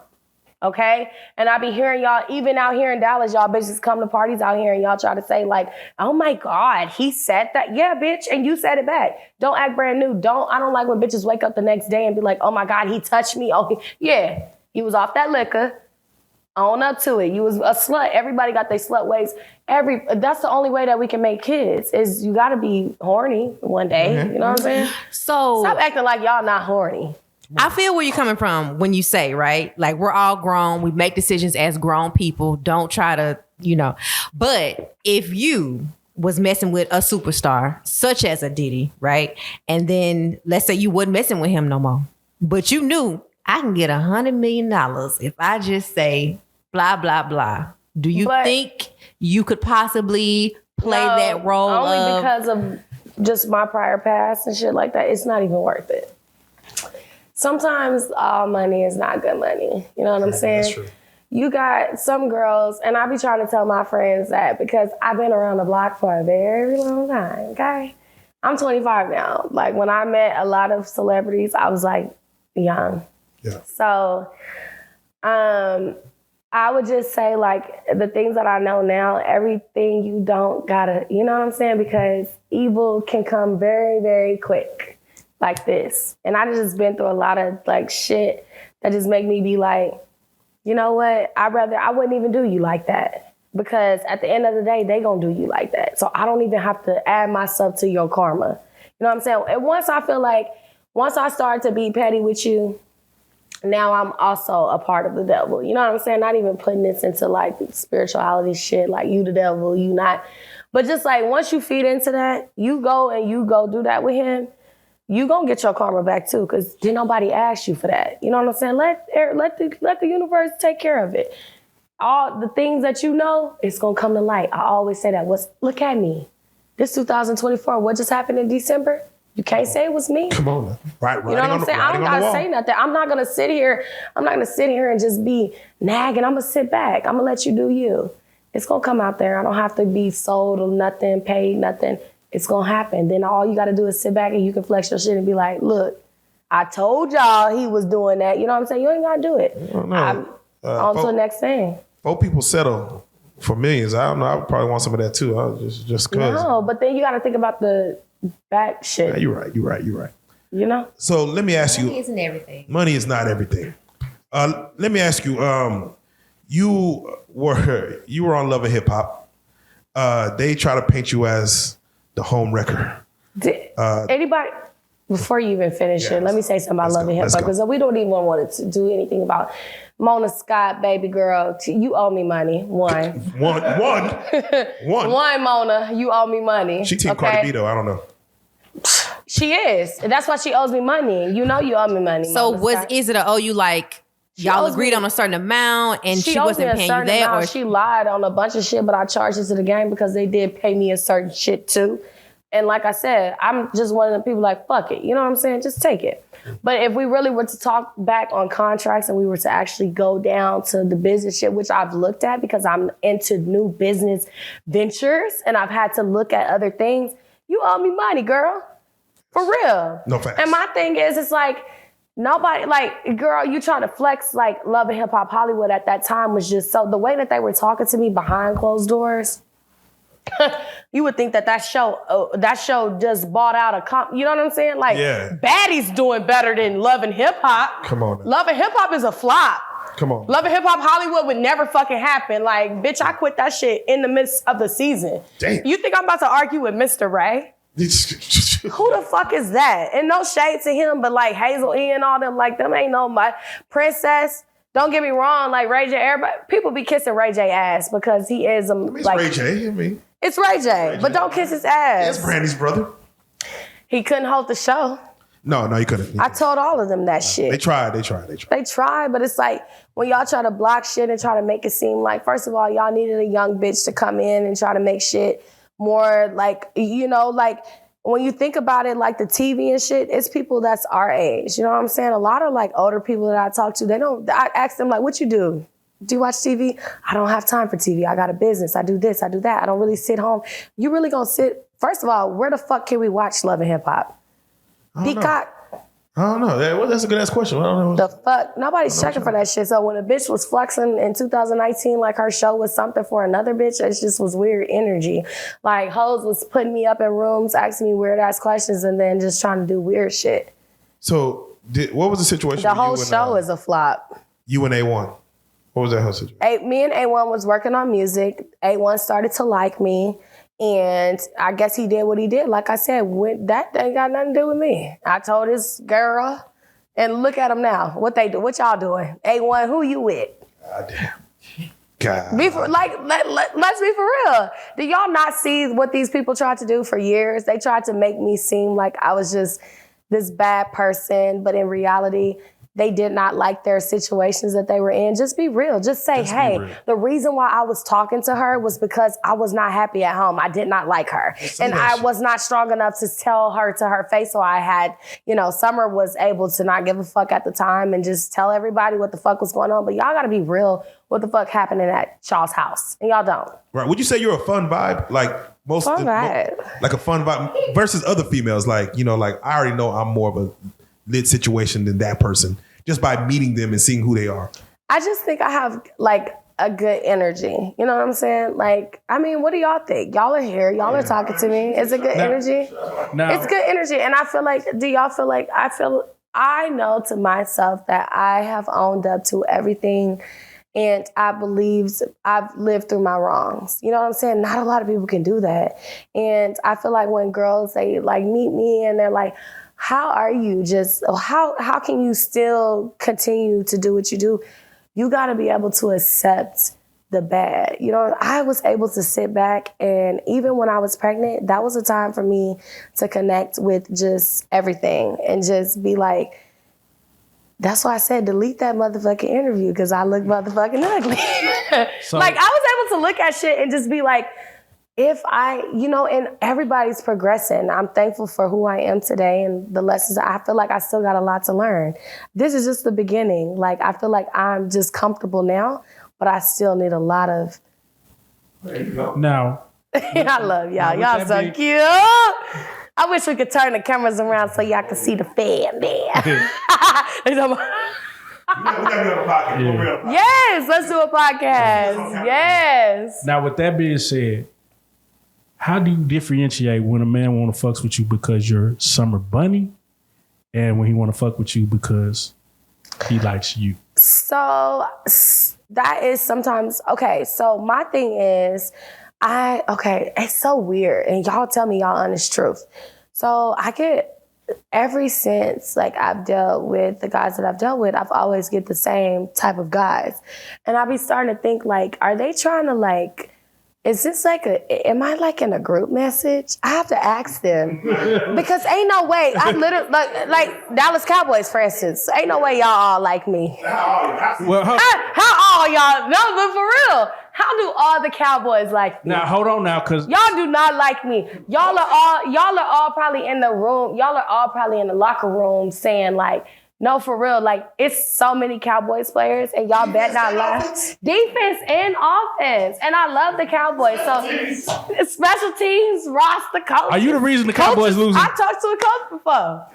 Okay? And I be hearing y'all, even out here in Dallas, y'all bitches come to parties out here and y'all try to say like, oh my God, he said that. Yeah, bitch, and you said it back. Don't act brand new. I don't like when bitches wake up the next day and be like, oh my God, he touched me. Oh, yeah, he was off that liquor. Own up to it. You was a slut. Everybody got their slut ways. That's the only way that we can make kids is you gotta be horny one day. Mm-hmm. You know what I'm saying? So stop acting like y'all not horny. I feel where you're coming from when you say, right? Like, we're all grown. We make decisions as grown people. Don't try to, But if you was messing with a superstar, such as a Diddy, right? And then let's say you wasn't messing with him no more. But you knew I can get $100 million if I just say blah, blah, blah. Do you think you could possibly play that role? Only because of just my prior past and shit like that. It's not even worth it. Sometimes all money is not good money. You know what I'm saying? That's true. You got some girls, and I be trying to tell my friends that because I've been around the block for a very long time, okay? I'm 25 now. Like, when I met a lot of celebrities, I was like young. Yeah. So I would just say, like, the things that I know now, everything you don't gotta, you know what I'm saying? Because evil can come very, very quick. Like this. And I just been through a lot of like shit that just make me be like, you know what? I wouldn't even do you like that. Because at the end of the day, they gonna do you like that. So I don't even have to add myself to your karma. You know what I'm saying? And once I start to be petty with you, now I'm also a part of the devil. You know what I'm saying? Not even putting this into like spirituality shit, like you the devil, you not. But just like once you feed into that, you go do that with him, you gonna get your karma back too, because did nobody ask you for that. You know what I'm saying? Let the universe take care of it. All the things that you know, it's gonna come to light. I always say that. Look at me. This 2024, what just happened in December? You can't say it was me. Come on now. Right. You know what I'm saying? I don't gotta say nothing. I'm not gonna sit here and just be nagging. I'm gonna sit back. I'm gonna let you do you. It's gonna come out there. I don't have to be sold or nothing, paid nothing. It's gonna happen. Then all you gotta do is sit back and you can flex your shit and be like, look, I told y'all he was doing that. You know what I'm saying? You ain't gotta do it. On to the next thing. 4 people settle for millions. I don't know. I would probably want some of that too. Just cause. No, but then you gotta think about the back shit. Yeah, you're right. You know? So let me ask you. Money isn't everything. Money is not everything. Let me ask you, you were on Love and Hip Hop. They try to paint you as the home wrecker. Anybody, before you even finish it, let me say something about Love and Hip Hop, because we don't even want to do anything about Mona Scott, baby girl. You owe me money. One, Mona, you owe me money. She team Cardi B though, I don't know. She is. That's why she owes me money. You know you owe me money. So is it a owe you like y'all agreed on a certain amount and she wasn't paying you that? Or she lied on a bunch of shit, but I charged it to the game because they did pay me a certain shit too. And like I said, I'm just one of the people like, fuck it. You know what I'm saying? Just take it. But if we really were to talk back on contracts and we were to actually go down to the business shit, which I've looked at because I'm into new business ventures and I've had to look at other things, you owe me money, girl. For real. No facts. And my thing is, it's like, nobody, like, girl, you trying to flex, like, Love and Hip Hop Hollywood at that time was just so, the way that they were talking to me behind closed doors, you would think that show just bought out you know what I'm saying? Like, Baddies doing better than Love and Hip Hop. Come on. Love and Hip Hop is a flop. Come on. Love and Hip Hop Hollywood would never fucking happen. Like, bitch, I quit that shit in the midst of the season. Damn. You think I'm about to argue with Mr. Ray? Who the fuck is that? And no shade to him, but like Hazel E and all them, like them ain't no my Princess. Don't get me wrong, like Ray J, everybody, people be kissing Ray J ass because he is like Ray J. It's Ray J, but don't kiss his ass. It's Brandy's brother. He couldn't hold the show. No, he couldn't. I told all of them that shit. They tried, but it's like when y'all try to block shit and try to make it seem like, first of all, y'all needed a young bitch to come in and try to make shit more like, you know, like when you think about it, like the TV and shit, it's people that's our age. You know what I'm saying? A lot of like older people that I talk to, I ask them like, what you do? Do you watch TV? I don't have time for TV. I got a business. I do this, I do that. I don't really sit home. You really gonna sit? First of all, where the fuck can we watch Love and Hip Hop? Peacock? I don't know. That's a good ass question. I don't know. The fuck? Nobody's checking for that shit. So when a bitch was flexing in 2019, like her show was something for another bitch, it just was weird energy. Like hoes was putting me up in rooms, asking me weird ass questions, and then just trying to do weird shit. So what was the situation? The whole show is a flop. You and A1. What was that whole situation? Me and A1 was working on music. A1 started to like me. And I guess he did what he did. Like I said, that ain't got nothing to do with me. I told this girl, and look at him now. What they do? What y'all doing? A1, who you with? God damn. God. Let's be for real. Do y'all not see what these people tried to do for years? They tried to make me seem like I was just this bad person, but in reality, they did not like their situations that they were in. Just be real. Just say, hey, the reason why I was talking to her was because I was not happy at home. I did not like her. And I was not strong enough to tell her to her face. So I had, Summer was able to not give a fuck at the time and just tell everybody what the fuck was going on. But y'all got to be real. What the fuck happening at y'all's house? And y'all don't. Right. Would you say you're a fun vibe? Like most fun vibe. Like a fun vibe versus other females. Like, like I already know I'm more of a lit situation than that person. Just by meeting them and seeing who they are. I just think I have like a good energy. You know what I'm saying? Like, I mean, what do y'all think? Y'all are here. Y'all are talking to me. Is it good energy? No. It's good energy. And I feel like, do y'all feel like, I know to myself that I have owned up to everything. And I believe I've lived through my wrongs. You know what I'm saying? Not a lot of people can do that. And I feel like when girls, they like meet me and they're like, how are you how can you still continue to do what you do? You got to be able to accept the bad. I was able to sit back, and even when I was pregnant, that was a time for me to connect with just everything and just be like, that's why I said delete that motherfucking interview because I look motherfucking ugly. Like I was able to look at shit and just be like, if and everybody's progressing. I'm thankful for who I am today and the lessons. I feel like I still got a lot to learn. This is just the beginning. Like, I feel like I'm just comfortable now, but I still need a lot of. There you go. Now. I love y'all. Y'all so cute. I wish we could turn the cameras around so y'all could see the fan there. We gotta be on a podcast. Yeah. Yes, let's do a podcast. Yes. Now, with that being said, how do you differentiate when a man want to fuck with you because you're Summer Bunni and when he want to fuck with you because he likes you? So that is sometimes, okay, so my thing is, it's so weird, and y'all tell me y'all honest truth. So I get, ever since like I've dealt with the guys that I've dealt with, I've always get the same type of guys. And I be starting to think like, are they trying to like, is this like am I like in a group message? I have to ask them because ain't no way. I literally like Dallas Cowboys, for instance. Ain't no way y'all all like me. Well, how all y'all? No, but for real, how do all the Cowboys like me? Now hold on now, cause y'all do not like me. Y'all are all probably in the room. Y'all are all probably in the locker room saying like, no, for real, like, it's so many Cowboys players, and y'all bet not lie. Defense and offense. And I love the Cowboys. So, special teams, roster, coach. Are you the reason the Cowboys losing? I talked to a coach before.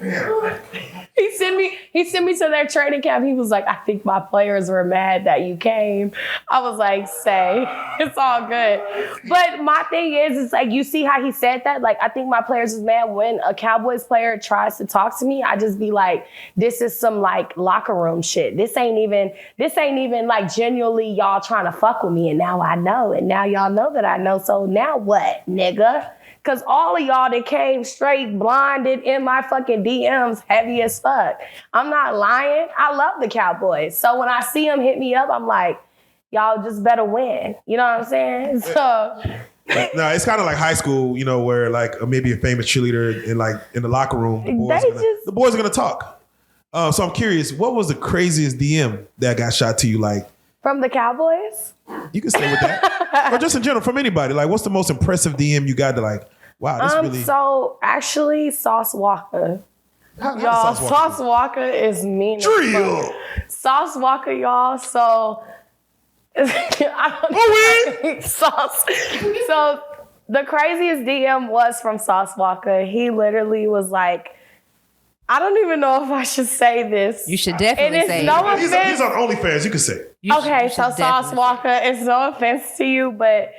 He sent me to their training camp. He was like, I think my players were mad that you came. I was like, say, it's all good. But my thing is, it's like, you see how he said that? Like, I think my players is mad when a Cowboys player tries to talk to me. I just be like, this is some like locker room shit. This ain't even like genuinely y'all trying to fuck with me, and now I know, and now y'all know that I know. So now what, nigga? Cause all of y'all that came straight blinded in my fucking DMs heavy as fuck. I'm not lying. I love the Cowboys. So when I see them hit me up, I'm like, y'all just better win. You know what I'm saying? So no, it's kind of like high school, where like maybe a famous cheerleader in the locker room, the boys are gonna talk. So I'm curious, what was the craziest DM that got shot to you? Like from the Cowboys? You can stay with that, or just in general from anybody. Like, what's the most impressive DM you got to like? Wow, this really. So actually, Sauce Walka. Y'all, Sauce Walka is mean. Drill. Sauce Walka, y'all. So I don't know. Sauce. So the craziest DM was from Sauce Walka. He literally was like, I don't even know if I should say this. You should definitely And say it's no it. offense. He's on OnlyFans. You can say it. Okay, so Sauce Walka, it's no offense to you, but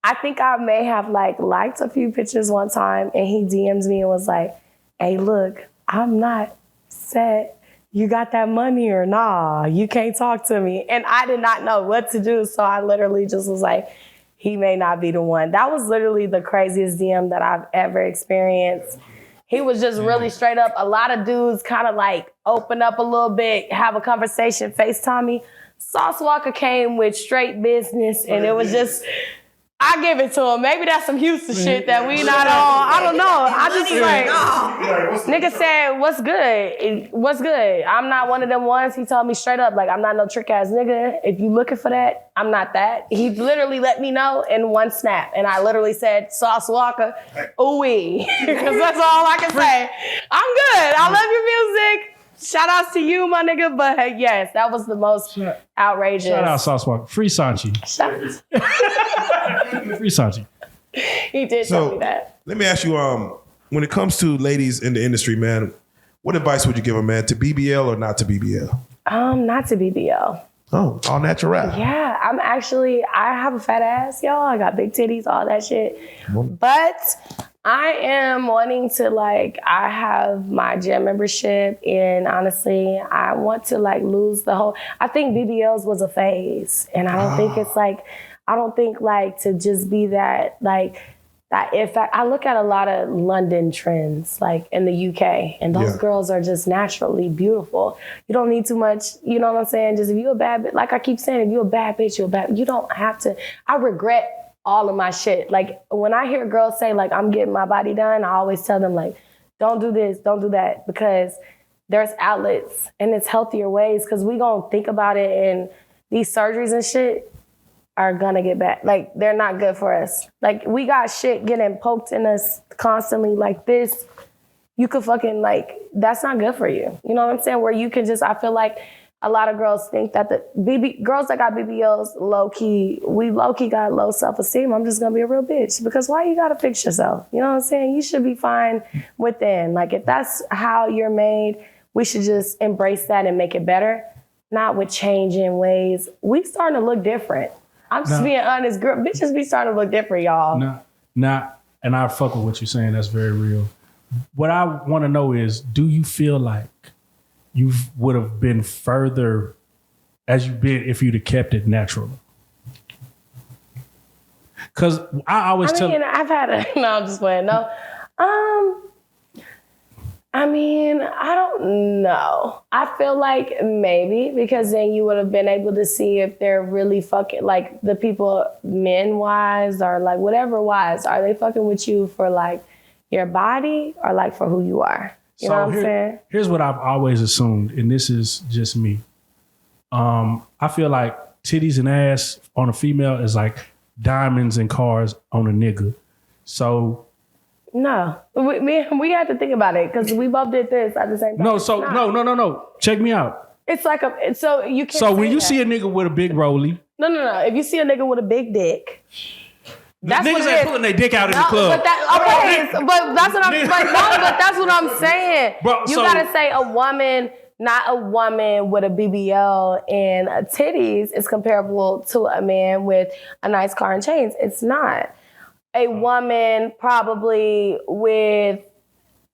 I think I may have liked a few pictures one time, and he DMs me and was like, hey, look, I'm not set. You got that money or nah? You can't talk to me. And I did not know what to do, so I literally just was like, he may not be the one. That was literally the craziest DM that I've ever experienced. He was just really straight up. A lot of dudes kind of open up a little bit, have a conversation, FaceTime me. Sauce Walka came with straight business, and it was just, I give it to him. Maybe that's some Houston shit that we not on. I don't know. I just nigga said, what's good? What's good? I'm not one of them ones. He told me straight up, I'm not no trick ass nigga. If you looking for that, I'm not that. He literally let me know in one snap. And I literally said, Sauce Walka, ooh-wee. Because that's all I can say. I'm good. I love your music. Shout outs to you, my nigga. But yes, that was the most outrageous. Shout out Sauce Walka. Free Sanchi. Free Sanchi. He did tell me that. Let me ask you, when it comes to ladies in the industry, man, what advice would you give a man, to BBL or not to BBL? Not to BBL. Oh, all natural. Yeah, I have a fat ass, y'all. I got big titties, all that shit. But I am wanting to I have my gym membership, and honestly, I want to lose the whole, I think BBLs was a phase, and I don't think it's I don't think to just be that in fact, I look at a lot of London trends in the UK, and those girls are just naturally beautiful. You don't need too much, you know what I'm saying? Just if you a bad bitch, I keep saying, if you a bad bitch, you don't have to. I regret all of my shit. When I hear girls say I'm getting my body done, I always tell them don't do this, don't do that, because there's outlets and it's healthier ways, because we gonna think about it, and these surgeries and shit are gonna get bad. They're not good for us. We got shit getting poked in us constantly this. You could fucking that's not good for you. You know what I'm saying? Where you can just, I feel a lot of girls think that the girls that got BBLs, we low-key got low self-esteem. I'm just gonna be a real bitch, because why you gotta fix yourself? You know what I'm saying? You should be fine within. If that's how you're made, we should just embrace that and make it better, not with changing ways. We starting to look different. I'm just being honest, girl. Bitches be starting to look different, y'all. And I fuck with what you're saying. That's very real. What I want to know is, do you feel like you would have been further as you've been if you'd have kept it natural? Because I've had no, I'm just playing. No. I don't know. I feel maybe, because then you would have been able to see if they're really fucking, the people, men-wise or whatever wise, are they fucking with you for your body or for who you are? You know what I'm saying? Here's what I've always assumed, and this is just me. I feel like titties and ass on a female is diamonds and cars on a nigga. So no, we had to think about it, because we both did this at the same time. No. Check me out. It's so you can't. So when you see a nigga with a big rollie, no. If you see a nigga with a big dick, that's niggas ain't pulling their dick out in the club. But that's what I'm but that's what I'm saying. Bro, you gotta say a woman, not a woman with a BBL and titties is comparable to a man with a nice car and chains. It's not. A woman probably with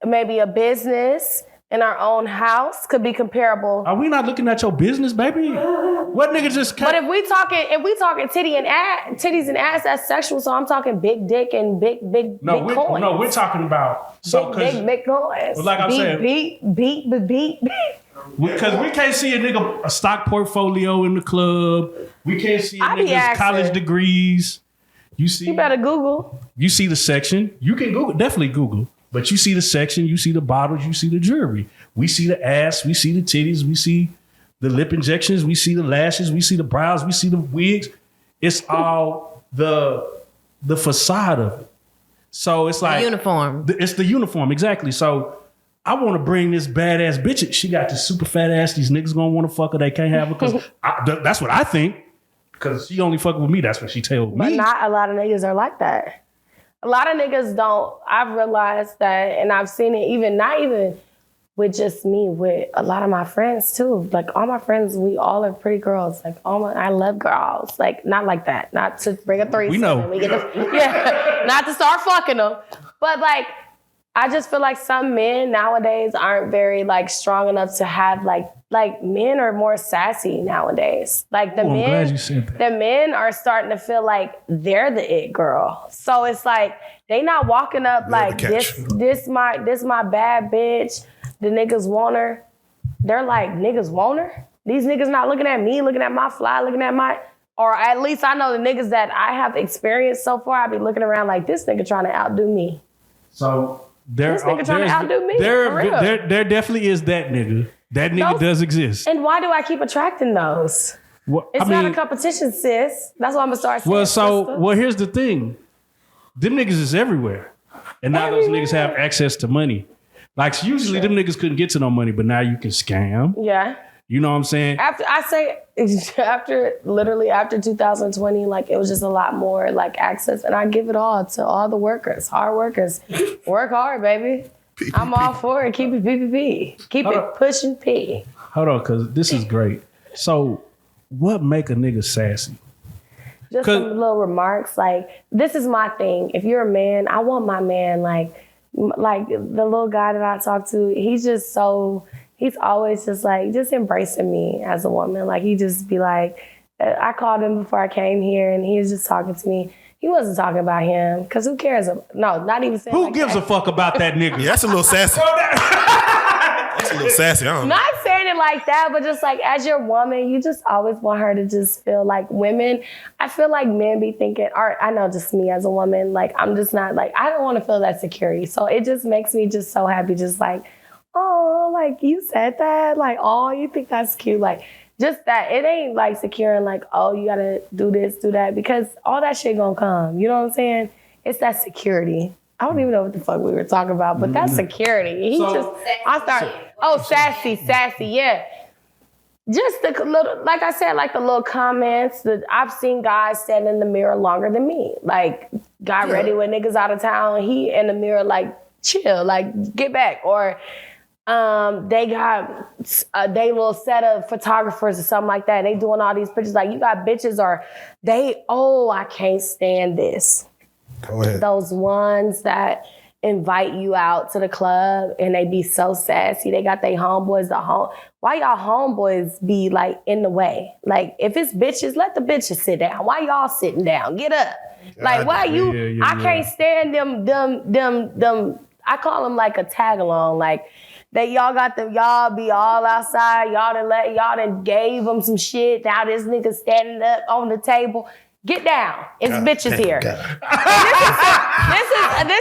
maybe a business in our own house could be comparable. Are we not looking at your business, baby? What nigga just? But if we talking titties and ass, that's sexual. So I'm talking big dick and big coins. No, we're talking about big coins. Well, like I'm saying, beat. Because we can't see a stock portfolio in the club. We can't see a nigga's college degrees. You better Google. You see the section. You can Google, definitely Google. But you see the section, you see the bottles, you see the jewelry. We see the ass, we see the titties, we see the lip injections, we see the lashes, we see the brows, we see the wigs. It's all the facade of it. So it's the uniform. It's the uniform, exactly. So I want to bring this badass bitch. She got this super fat ass. These niggas gonna want to fuck her. They can't have her because that's what I think. Because she only fucking with me. That's what she told me. But not a lot of niggas are like that. A lot of niggas don't. I've realized that, and I've seen it not even with just me, with a lot of my friends too. Like all my friends, we all are pretty girls. Like I love girls. Like not like that. Not to bring a threesome. We know. Not to start fucking them. But like, I just feel like some men nowadays aren't very like strong enough to have like men are more sassy nowadays. Like the men are starting to feel like they're the it girl. So it's like they not walking up like this my bad bitch. The niggas want her. They're like, niggas want her? These niggas not looking at me, looking at my fly, looking at my, or at least I know the niggas that I have experienced so far, I be looking around like this nigga trying to outdo me. So this nigga trying to outdo me. There definitely is that nigga. That nigga does exist. And why do I keep attracting those? Well, it's not a competition, sis. That's why I'm gonna start saying. Well, here's the thing. Them niggas is everywhere. And now those niggas have access to money. Like usually them niggas couldn't get to no money, but now you can scam. Yeah. You know what I'm saying? After 2020, like it was just a lot more like access, and I give it all to all the workers, hard workers. Work hard, baby. PPP. I'm all for it. Keep it PPP. Keep it pushing P. Hold on, cause this is great. So, what make a nigga sassy? Just some little remarks. Like this is my thing. If you're a man, I want my man like the little guy that I talk to. He's just so. He's always just like, just embracing me as a woman. Like he just be like, I called him before I came here and he was just talking to me. He wasn't talking about him because who cares? No, not even saying who gives a fuck about that nigga? Yeah, that's a little sassy. That's a little sassy. I don't know. Not saying it like that, but just like as your woman, you just always want her to just feel like women. I feel like men be thinking, or I know just me as a woman, like I'm just not like, I don't want to feel that security. So it just makes me just so happy, just like, oh, like you said that, like, oh, you think that's cute, like just that. It ain't like securing, like, oh, you gotta do this, do that, because all that shit gonna come. You know what I'm saying? It's that security. I don't even know what the fuck we were talking about, but that's security. Sassy, yeah. Just the little, like I said, like the little comments that I've seen guys stand in the mirror longer than me. Like, got ready when niggas out of town, he in the mirror like, chill, like get back, or. They got they little set of photographers or something like that. They doing all these pictures. Like you got bitches or I can't stand this. Go ahead. Those ones that invite you out to the club and they be so sassy. They got their homeboys. Why y'all homeboys be like in the way? Like if it's bitches, let the bitches sit down. Why y'all sitting down? Get up. Like why you? I can't stand them. I call them like a tag along. Like. That y'all be all outside. Y'all done gave them some shit. Now this nigga standing up on the table. Get down. It's bitches here. This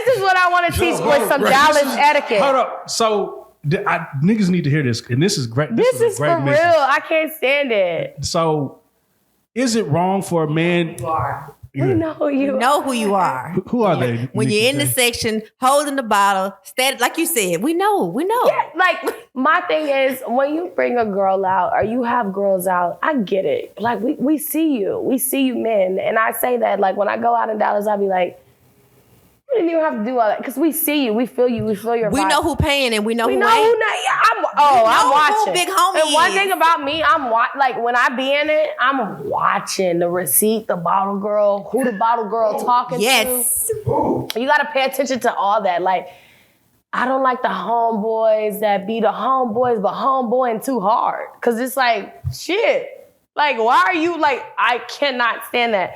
is what I want to teach with some Dallas etiquette. Hold up. So niggas need to hear this, and this is great. This is for real. I can't stand it. So, is it wrong for a man? You are. We know who you know who you are. Who are they? When you're in the section, holding the bottle, steady, like you said, we know. Yeah, like my thing is when you bring a girl out or you have girls out, I get it. Like we see you men, and I say that like when I go out in Dallas, I'll be like, you didn't even have to do all that because we see you, we feel you, we feel your vibe. We know who paying and we know who ain't. I'm watching. Big homie. And one thing about me, like when I be in it, I'm watching the receipt, the bottle girl, who the bottle girl talking to. You got to pay attention to all that. Like I don't like the homeboys that be the homeboys, but homeboying too hard because it's like shit. Like, why are you like, I cannot stand that.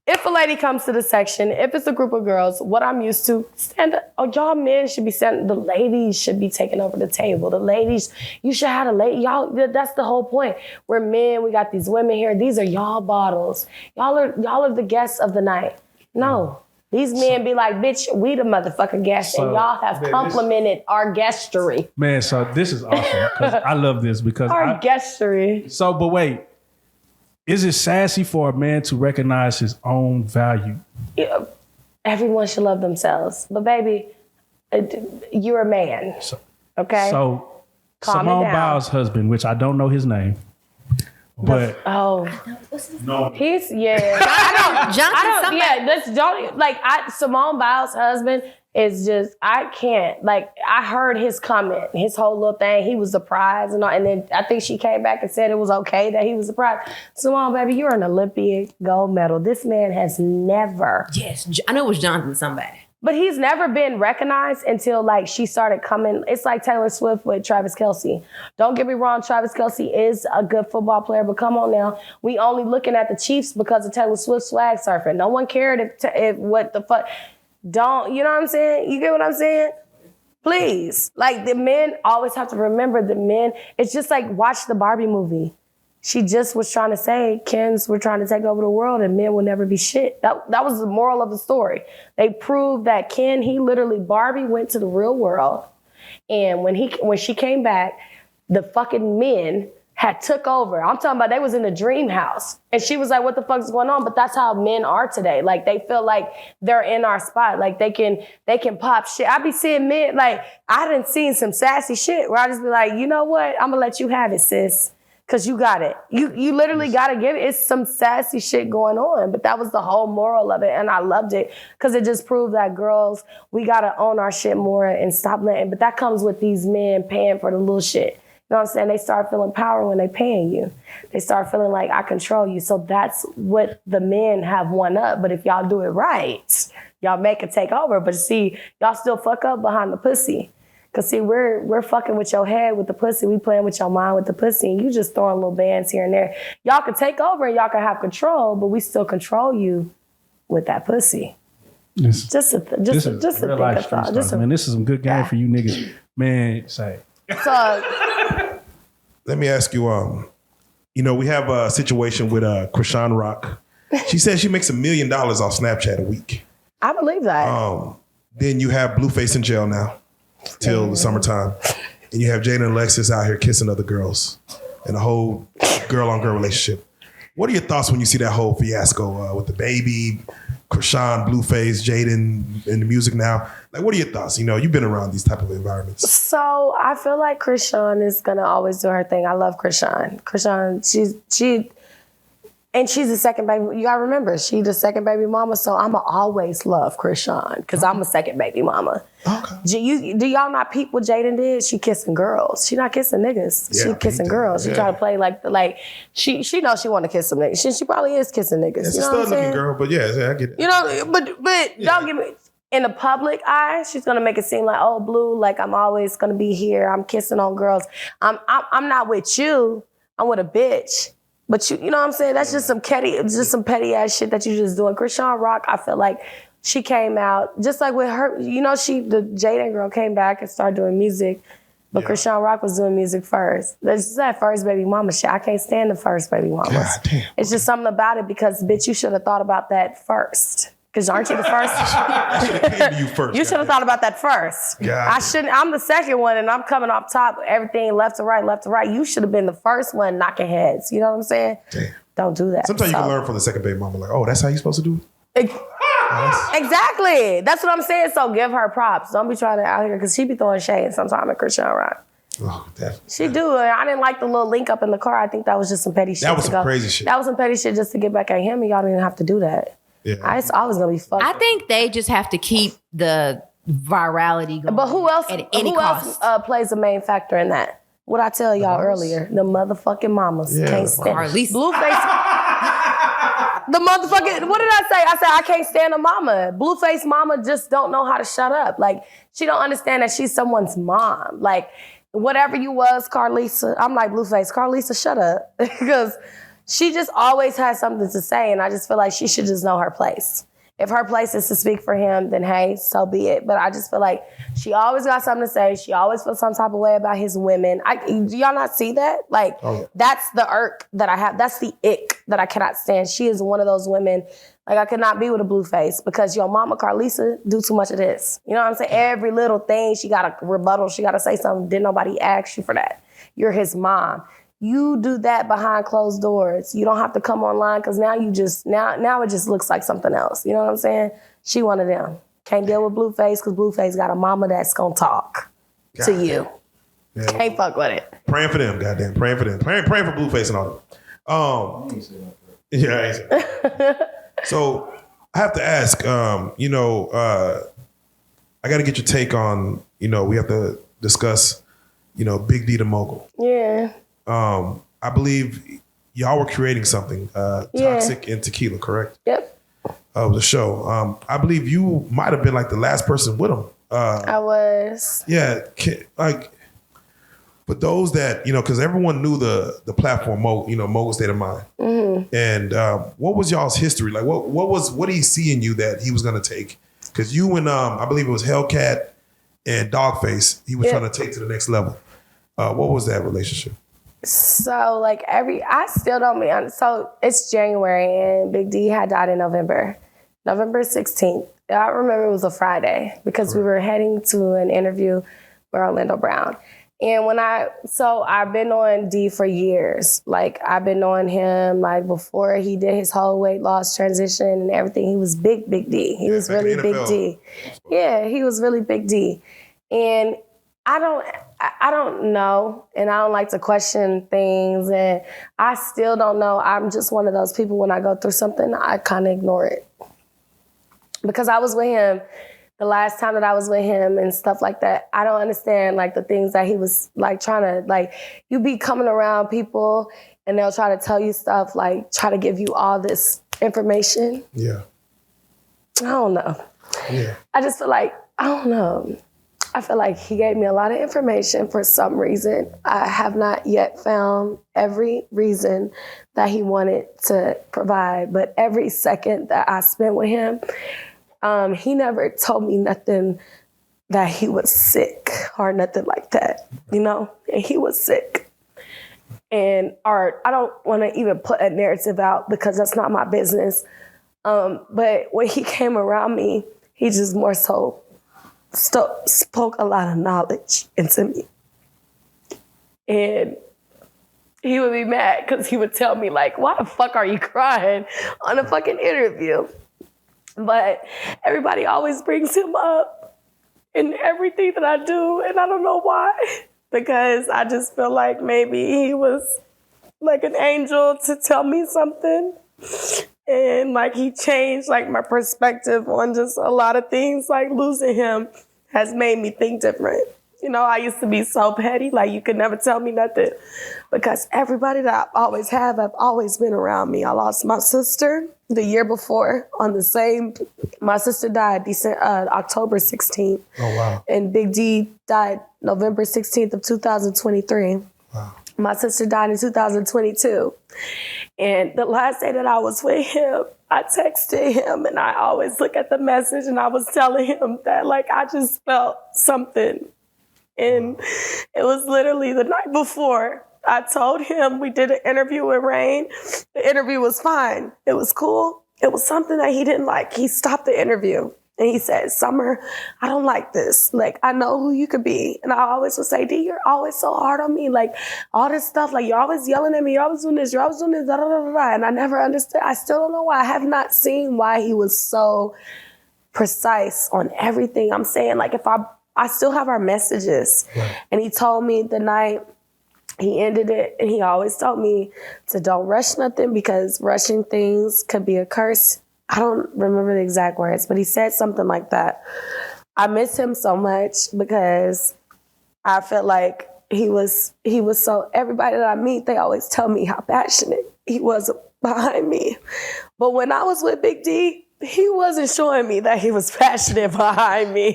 If a lady comes to the section, if it's a group of girls, what I'm used to, stand up. Oh, y'all men should be standing, the ladies should be taking over the table. The ladies, you should have a lady, y'all, that's the whole point. We're men, we got these women here, these are y'all bottles. Y'all are the guests of the night. No. These men be like, bitch, we the motherfucking guests, and y'all have complimented our guestery. Man, so this is awesome, because I love this, because our guestery. So, but wait. Is it sassy for a man to recognize his own value? Yeah, everyone should love themselves. But baby, you're a man, okay? So Simone Biles' husband, which I don't know his name, but he's I don't Simone Biles' husband It's just, I can't. Like, I heard his comment, his whole little thing. He was surprised and all. And then I think she came back and said it was okay that he was surprised. Simone, baby, you're an Olympic gold medal. This man has never. Yes, I know it was Jonathan somebody. But he's never been recognized until like she started coming. It's like Taylor Swift with Travis Kelce. Don't get me wrong, Travis Kelce is a good football player, but come on now. We only looking at the Chiefs because of Taylor Swift swag surfing. No one cared if what the fuck. Don't, you know what I'm saying? You get what I'm saying? Please. Like the men always have to remember the men. It's just like watch the Barbie movie. She just was trying to say Kens were trying to take over the world and men will never be shit. That was the moral of the story. They proved that Ken, Barbie went to the real world. And when she came back, the fucking men had took over. I'm talking about they was in the dream house. And she was like, what the fuck is going on? But that's how men are today. Like they feel like they're in our spot. Like they can pop shit. I be seeing men, like I done seen some sassy shit where I just be like, you know what? I'm gonna let you have it, sis. Cause you got it. You literally gotta give it. It's some sassy shit going on. But that was the whole moral of it. And I loved it. Cause it just proved that girls, we gotta own our shit more and stop letting. But that comes with these men paying for the little shit. You know what I'm saying? They start feeling power when they paying you. They start feeling like I control you. So that's what the men have won up. But if y'all do it right, y'all make it take over. But see, y'all still fuck up behind the pussy. Cause see, we're fucking with your head with the pussy. We playing with your mind with the pussy. And you just throwing little bands here and there. Y'all can take over and y'all can have control, but we still control you with that pussy. Just a thing. Just Man, this is some good game for you niggas. Man, say. So let me ask you, we have a situation with Chrisean Rock. She says she makes $1 million off Snapchat a week. I believe that. Then you have Blueface in jail now till the summertime. And you have Jada and Alexis out here kissing other girls and a whole girl-on-girl relationship. What are your thoughts when you see that whole fiasco with the baby, Chrisean, Blueface, Jaden, and the music now? Like, what are your thoughts? You've been around these type of environments. So I feel like Chrisean is gonna always do her thing. I love Chrisean. She's the second baby. You gotta remember, she's the second baby mama. So I'ma always love Chrisean because I'm a second baby mama. Okay. Do y'all not peep what Jaden did? She kissing girls. She not kissing niggas. Yeah, she kissing girls. She try to play like she knows she want to kiss some niggas. She probably is kissing niggas. It's a stud looking girl, but yeah, I get it. But don't get me. In the public eye, she's gonna make it seem like, oh, Blue, like I'm always gonna be here. I'm kissing on girls. I'm not with you. I'm with a bitch. But you know what I'm saying? That's just some petty ass shit that you just doing. Chrisean Rock, I feel like she came out just like with her. The Jada girl came back and started doing music, but Chrisean Rock was doing music first. That's just that first baby mama shit. I can't stand the first baby mamas. God damn. It's just something about it because bitch, you should have thought about that first. Because aren't you the first? I should have came to you first. You should have thought about that first. God. I shouldn't. I'm the second one, and I'm coming off top. Everything left to right, left to right. You should have been the first one knocking heads. You know what I'm saying? Damn. Don't do that. Sometimes you can learn from the second baby mama. Like, oh, that's how you supposed to do it? Exactly. That's what I'm saying. So give her props. Don't be trying to out here because she be throwing shade sometime at Chrisean Rock. Oh, definitely. She do. I didn't like the little link up in the car. I think that was just some petty shit. That was some crazy shit. That was some petty shit just to get back at him, and y'all didn't have to do that. Yeah. I was gonna be fucked. I think they just have to keep the virality going. But who else? At any who cost. else plays a main factor in that? What I tell y'all earlier, the motherfucking mamas can't stand Blueface. The motherfucking, what did I say? I said I can't stand a mama. Blueface mama just don't know how to shut up. Like she don't understand that she's someone's mom. Like whatever you was, Carlisa. I'm like Blueface, Carlisa, shut up because. She just always has something to say, and I just feel like she should just know her place. If her place is to speak for him, then hey, so be it. But I just feel like she always got something to say. She always feels some type of way about his women. Do y'all not see that? Like, That's the irk that I have. That's the ick that I cannot stand. She is one of those women, like I could not be with a Blueface because your mama Carlisa do too much of this. You know what I'm saying? Every little thing, she got a rebuttal. She got to say something. Didn't nobody ask you for that? You're his mom. You do that behind closed doors. You don't have to come online because now now it just looks like something else. You know what I'm saying? She one of them. Can't deal with Blueface because Blueface got a mama that's gonna talk to you. Yeah. Can't fuck with it. Praying for them, goddamn. Praying for them. Praying for Blueface and all that. Yeah, I ain't So I have to ask, I got to get your take on, we have to discuss, Big D The Mogul. Yeah. I believe y'all were creating something, Toxic and Tequila, correct? Yep. Of the show. I believe you might have been like the last person with him. I was. Yeah. Like, for those that, because everyone knew the platform, Mogul State of Mind. Mm-hmm. And what was y'all's history? Like, what did he see in you that he was going to take? Because you and, I believe it was Hellcat and Dogface, he was trying to take to the next level. What was that relationship? So, like, I still don't be honest. So, it's January, and Big D had died in November 16th. I remember it was a Friday because we were heading to an interview with Orlando Brown. And I've been on D for years. Like, I've been on him, like, before he did his whole weight loss transition and everything. He was Big D. He was really Big D. Yeah, he was really Big D. And I don't know, and I don't like to question things, and I still don't know. I'm just one of those people, when I go through something, I kind of ignore it. Because I was with him the last time that I was with him and stuff like that. I don't understand, like, the things that he was, like, trying to, like, you be coming around people and they'll try to tell you stuff, like, try to give you all this information. Yeah. I don't know. Yeah. I just feel like, I don't know. I feel like he gave me a lot of information for some reason. I have not yet found every reason that he wanted to provide, but every second that I spent with him, he never told me nothing that he was sick or nothing like that, And he was sick. I don't want to even put a narrative out because that's not my business. But when he came around me, he just more so spoke a lot of knowledge into me. And he would be mad because he would tell me, like, why the fuck are you crying on a fucking interview? But everybody always brings him up in everything that I do, and I don't know why. Because I just feel like maybe he was like an angel to tell me something. And like he changed like my perspective on just a lot of things. Like losing him has made me think different. I used to be so petty, like you could never tell me nothing because everybody that I always have always been around me. I lost my sister the year before my sister died October 16th. Oh, wow. And Big D died November 16th of 2023. Wow. My sister died in 2022. And the last day that I was with him, I texted him and I always look at the message and I was telling him that like I just felt something. And it was literally the night before. I told him we did an interview with Rain. The interview was fine. It was cool. It was something that he didn't like. He stopped the interview and he said, Summer, I don't like this. Like, I know who you could be. And I always would say, D, you're always so hard on me. Like, all this stuff, like, you're always yelling at me. You're always doing this. You're always doing this. Da, da, da, da. And I never understood. I still don't know why. I have not seen why he was so precise on everything. I'm saying, like, I still have our messages. Right. And he told me the night he ended it, and he always told me to don't rush nothing because rushing things could be a curse. I don't remember the exact words, but he said something like that. I miss him so much because I felt like he was so, everybody that I meet, they always tell me how passionate he was behind me. But when I was with Big D, he wasn't showing me that he was passionate behind me.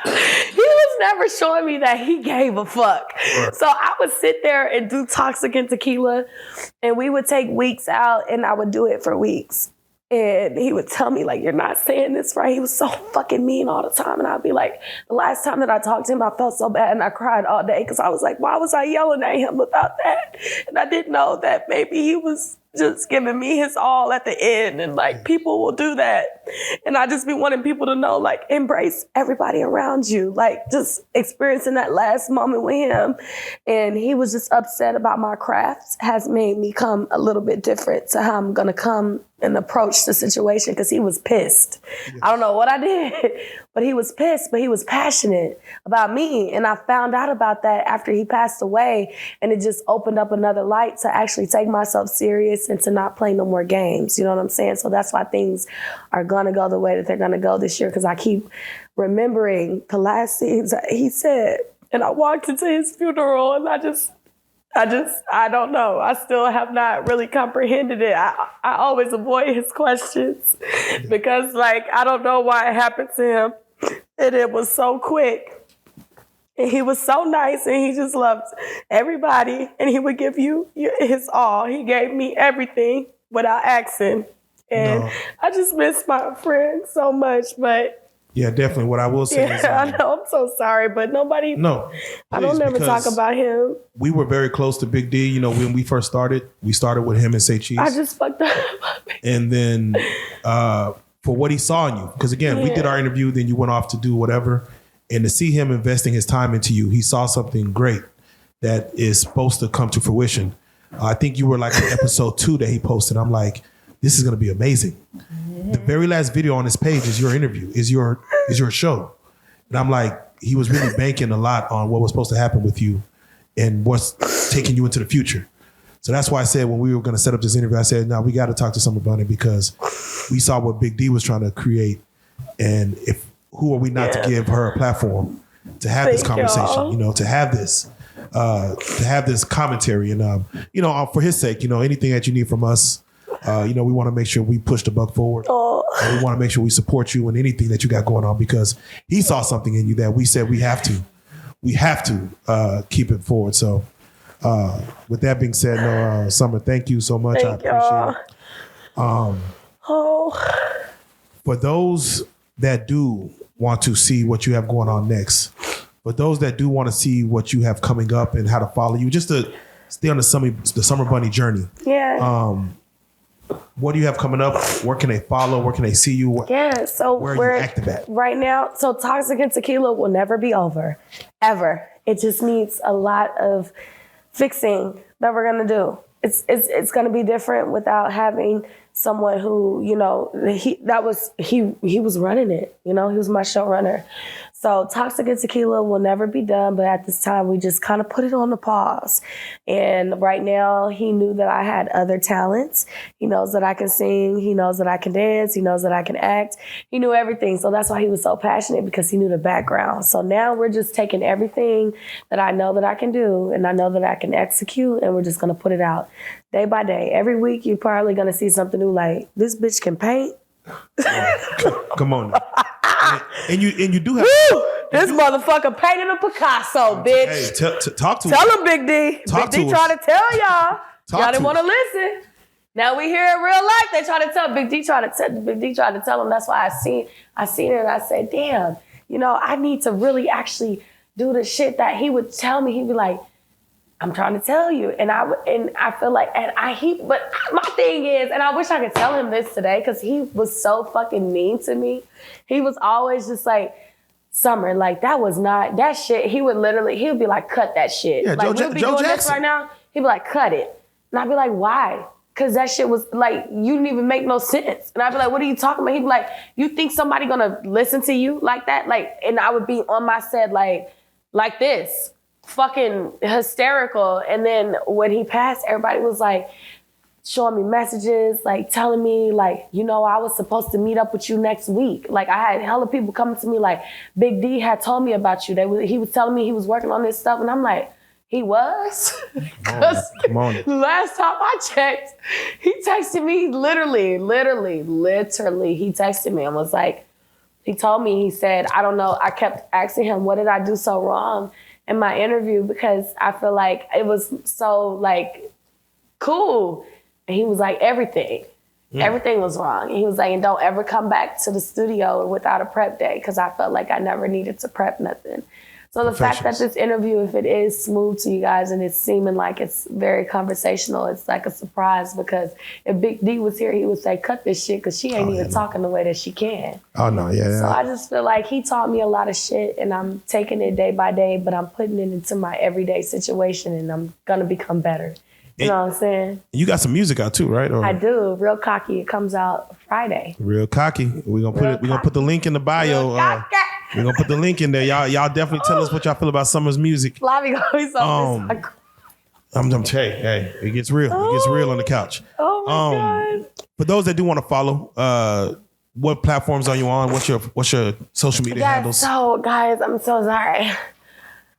He was never showing me that he gave a fuck. Right. So I would sit there and do Toxic and Tequila, and we would take weeks out, and I would do it for weeks. And he would tell me, like, you're not saying this right. He was so fucking mean all the time. And I'd be like, the last time that I talked to him, I felt so bad, and I cried all day because I was like, why was I yelling at him about that? And I didn't know that maybe he was just giving me his all at the end. And like, people will do that. And I just be wanting people to know, like, embrace everybody around you. Like, just experiencing that last moment with him. And he was just upset about my craft has made me come a little bit different to how I'm going to come and approach the situation because he was pissed. Yes. I don't know what I did, but he was pissed, but he was passionate about me. And I found out about that after he passed away. And it just opened up another light to actually take myself serious serious and to not play no more games. You know what I'm saying? So that's why things are going to go the way that they're going to go this year, because I keep remembering the last scenes that he said. And I walked into his funeral and I don't know. I still have not really comprehended it. I always avoid his questions because, like, I don't know why it happened to him. And it was so quick. And he was so nice and he just loved everybody. And he would give you his all. He gave me everything without asking. And I just miss my friend so much, but... Yeah, definitely. What I will say is... I know, I'm so sorry, but nobody... No. I don't ever talk about him. We were very close to Big D. You know, when we first started, we started with him and Say Cheese. I just fucked up. And then for what he saw in you, because again, we did our interview, then you went off to do whatever. And to see him investing his time into you, he saw something great that is supposed to come to fruition. I think you were like on episode 2 that he posted. I'm like, this is going to be amazing. The very last video on his page is your interview, is your show. And I'm like, he was really banking a lot on what was supposed to happen with you and what's taking you into the future. So that's why I said when we were going to set up this interview, I said, no, we got to talk to Summer Bunni because we saw what Big D was trying to create. And who are we not to give her a platform to have this conversation, you know, to have this commentary and, you know, for his sake, you know, anything that you need from us, you know, we want to make sure we push the buck forward. And we want to make sure we support you in anything that you got going on because he saw something in you that we said we have to keep it forward. So with that being said, Summer, thank you so much. I appreciate it. For those that do want to see what you have going on next, for those that do want to see what you have coming up and how to follow you, just to stay on the Summer Bunni journey. Yeah. What do you have coming up? Where can they follow? Where can they see you? So where are you active at? Right now, so Toxic and Tequila will never be over, ever. It just needs a lot of fixing that we're gonna do. It's gonna be different without having someone who, you know, he was running it, you know, he was my showrunner. So Toxic and Tequila will never be done, but at this time we just kind of put it on the pause. And right now he knew that I had other talents. He knows that I can sing, he knows that I can dance, he knows that I can act. He knew everything. So that's why he was so passionate, because he knew the background. So now we're just taking everything that I know that I can do and I know that I can execute, and we're just gonna put it out day by day. Every week you're probably gonna see something new, like this bitch can paint. Come on now. And you do have this motherfucker painted a Picasso, bitch. Hey, talk to Tell him, Big D. Talk Big D to trying to tell y'all. Y'all didn't want to listen. Now we here in real life. They try to tell Big D. Tried to tell him. That's why I seen it and I said, damn. You know, I need to really actually do the shit that he would tell me. He'd be like, I'm trying to tell you. And I feel like, but my thing is, and I wish I could tell him this today, because he was so fucking mean to me. He was always just like, Summer, like that was not, that shit, he would be like, cut that shit. Yeah, like we'll be doing this right now. He'd be like, cut it. And I'd be like, why? Because that shit was like, you didn't even make no sense. And I'd be like, what are you talking about? He'd be like, you think somebody gonna listen to you like that? Like, and I would be on my set like this. Fucking hysterical. And then when he passed, everybody was like showing me messages, like telling me like, you know, I was supposed to meet up with you next week. Like I had hella people coming to me like, Big D had told me about you. He was telling me he was working on this stuff. And I'm like, he was? Because last time I checked, he texted me literally, he texted me and was like, he told me, he said, I don't know. I kept asking him, what did I do so wrong in my interview, because I feel like it was so like cool. And he was like, everything was wrong. And he was like, and don't ever come back to the studio without a prep day, because I felt like I never needed to prep nothing. So the fact that this interview, if it is smooth to you guys and it's seeming like it's very conversational, it's like a surprise, because if Big D was here, he would say, cut this shit, because she ain't even talking the way that she can. Oh, no, yeah. So I just feel like he taught me a lot of shit, and I'm taking it day by day, but I'm putting it into my everyday situation, and I'm going to become better. You know what I'm saying? You got some music out too, right? Or? I do. Real Cocky. It comes out Friday. Real Cocky. We're gonna put the link in the bio. We're gonna put the link in there. Y'all definitely tell us what y'all feel about Summer's music. Flavie always I'm telling you, hey, it gets real. It gets real on the couch. Oh my God. For those that do want to follow, what platforms are you on? What's your social media handles? So guys, I'm so sorry.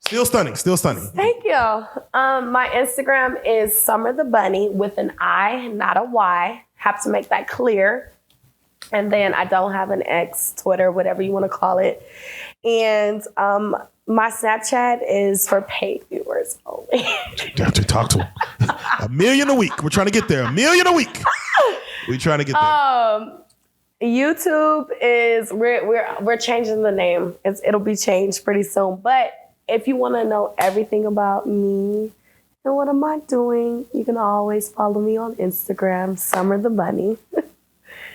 Still stunning. Thank you. My Instagram is Summer the Bunny with an I, not a Y. Have to make that clear. And then I don't have an X, Twitter, whatever you want to call it. And my Snapchat is for paid viewers only. You have to talk to them. 1 million a week. We're trying to get there. 1 million a week. We're trying to get there. YouTube is we're changing the name. It'll be changed pretty soon. But if you want to know everything about me and what am I doing, you can always follow me on Instagram, Summer the Bunny.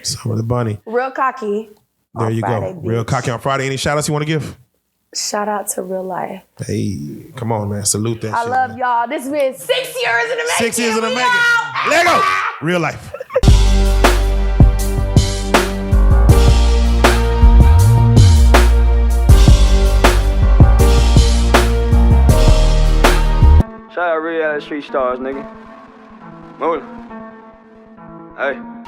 Summer the Bunny. Real cocky. There you Friday, go. Real cocky on Friday. Any shout outs you want to give? Shout out to RealLyfe. Hey, come on, man. Salute that I shit. love man. y'all. This has been 6 years in the making. 6 years in the We making. out. Let go. RealLyfe. Shout out real street stars, nigga. Mogul. Hey.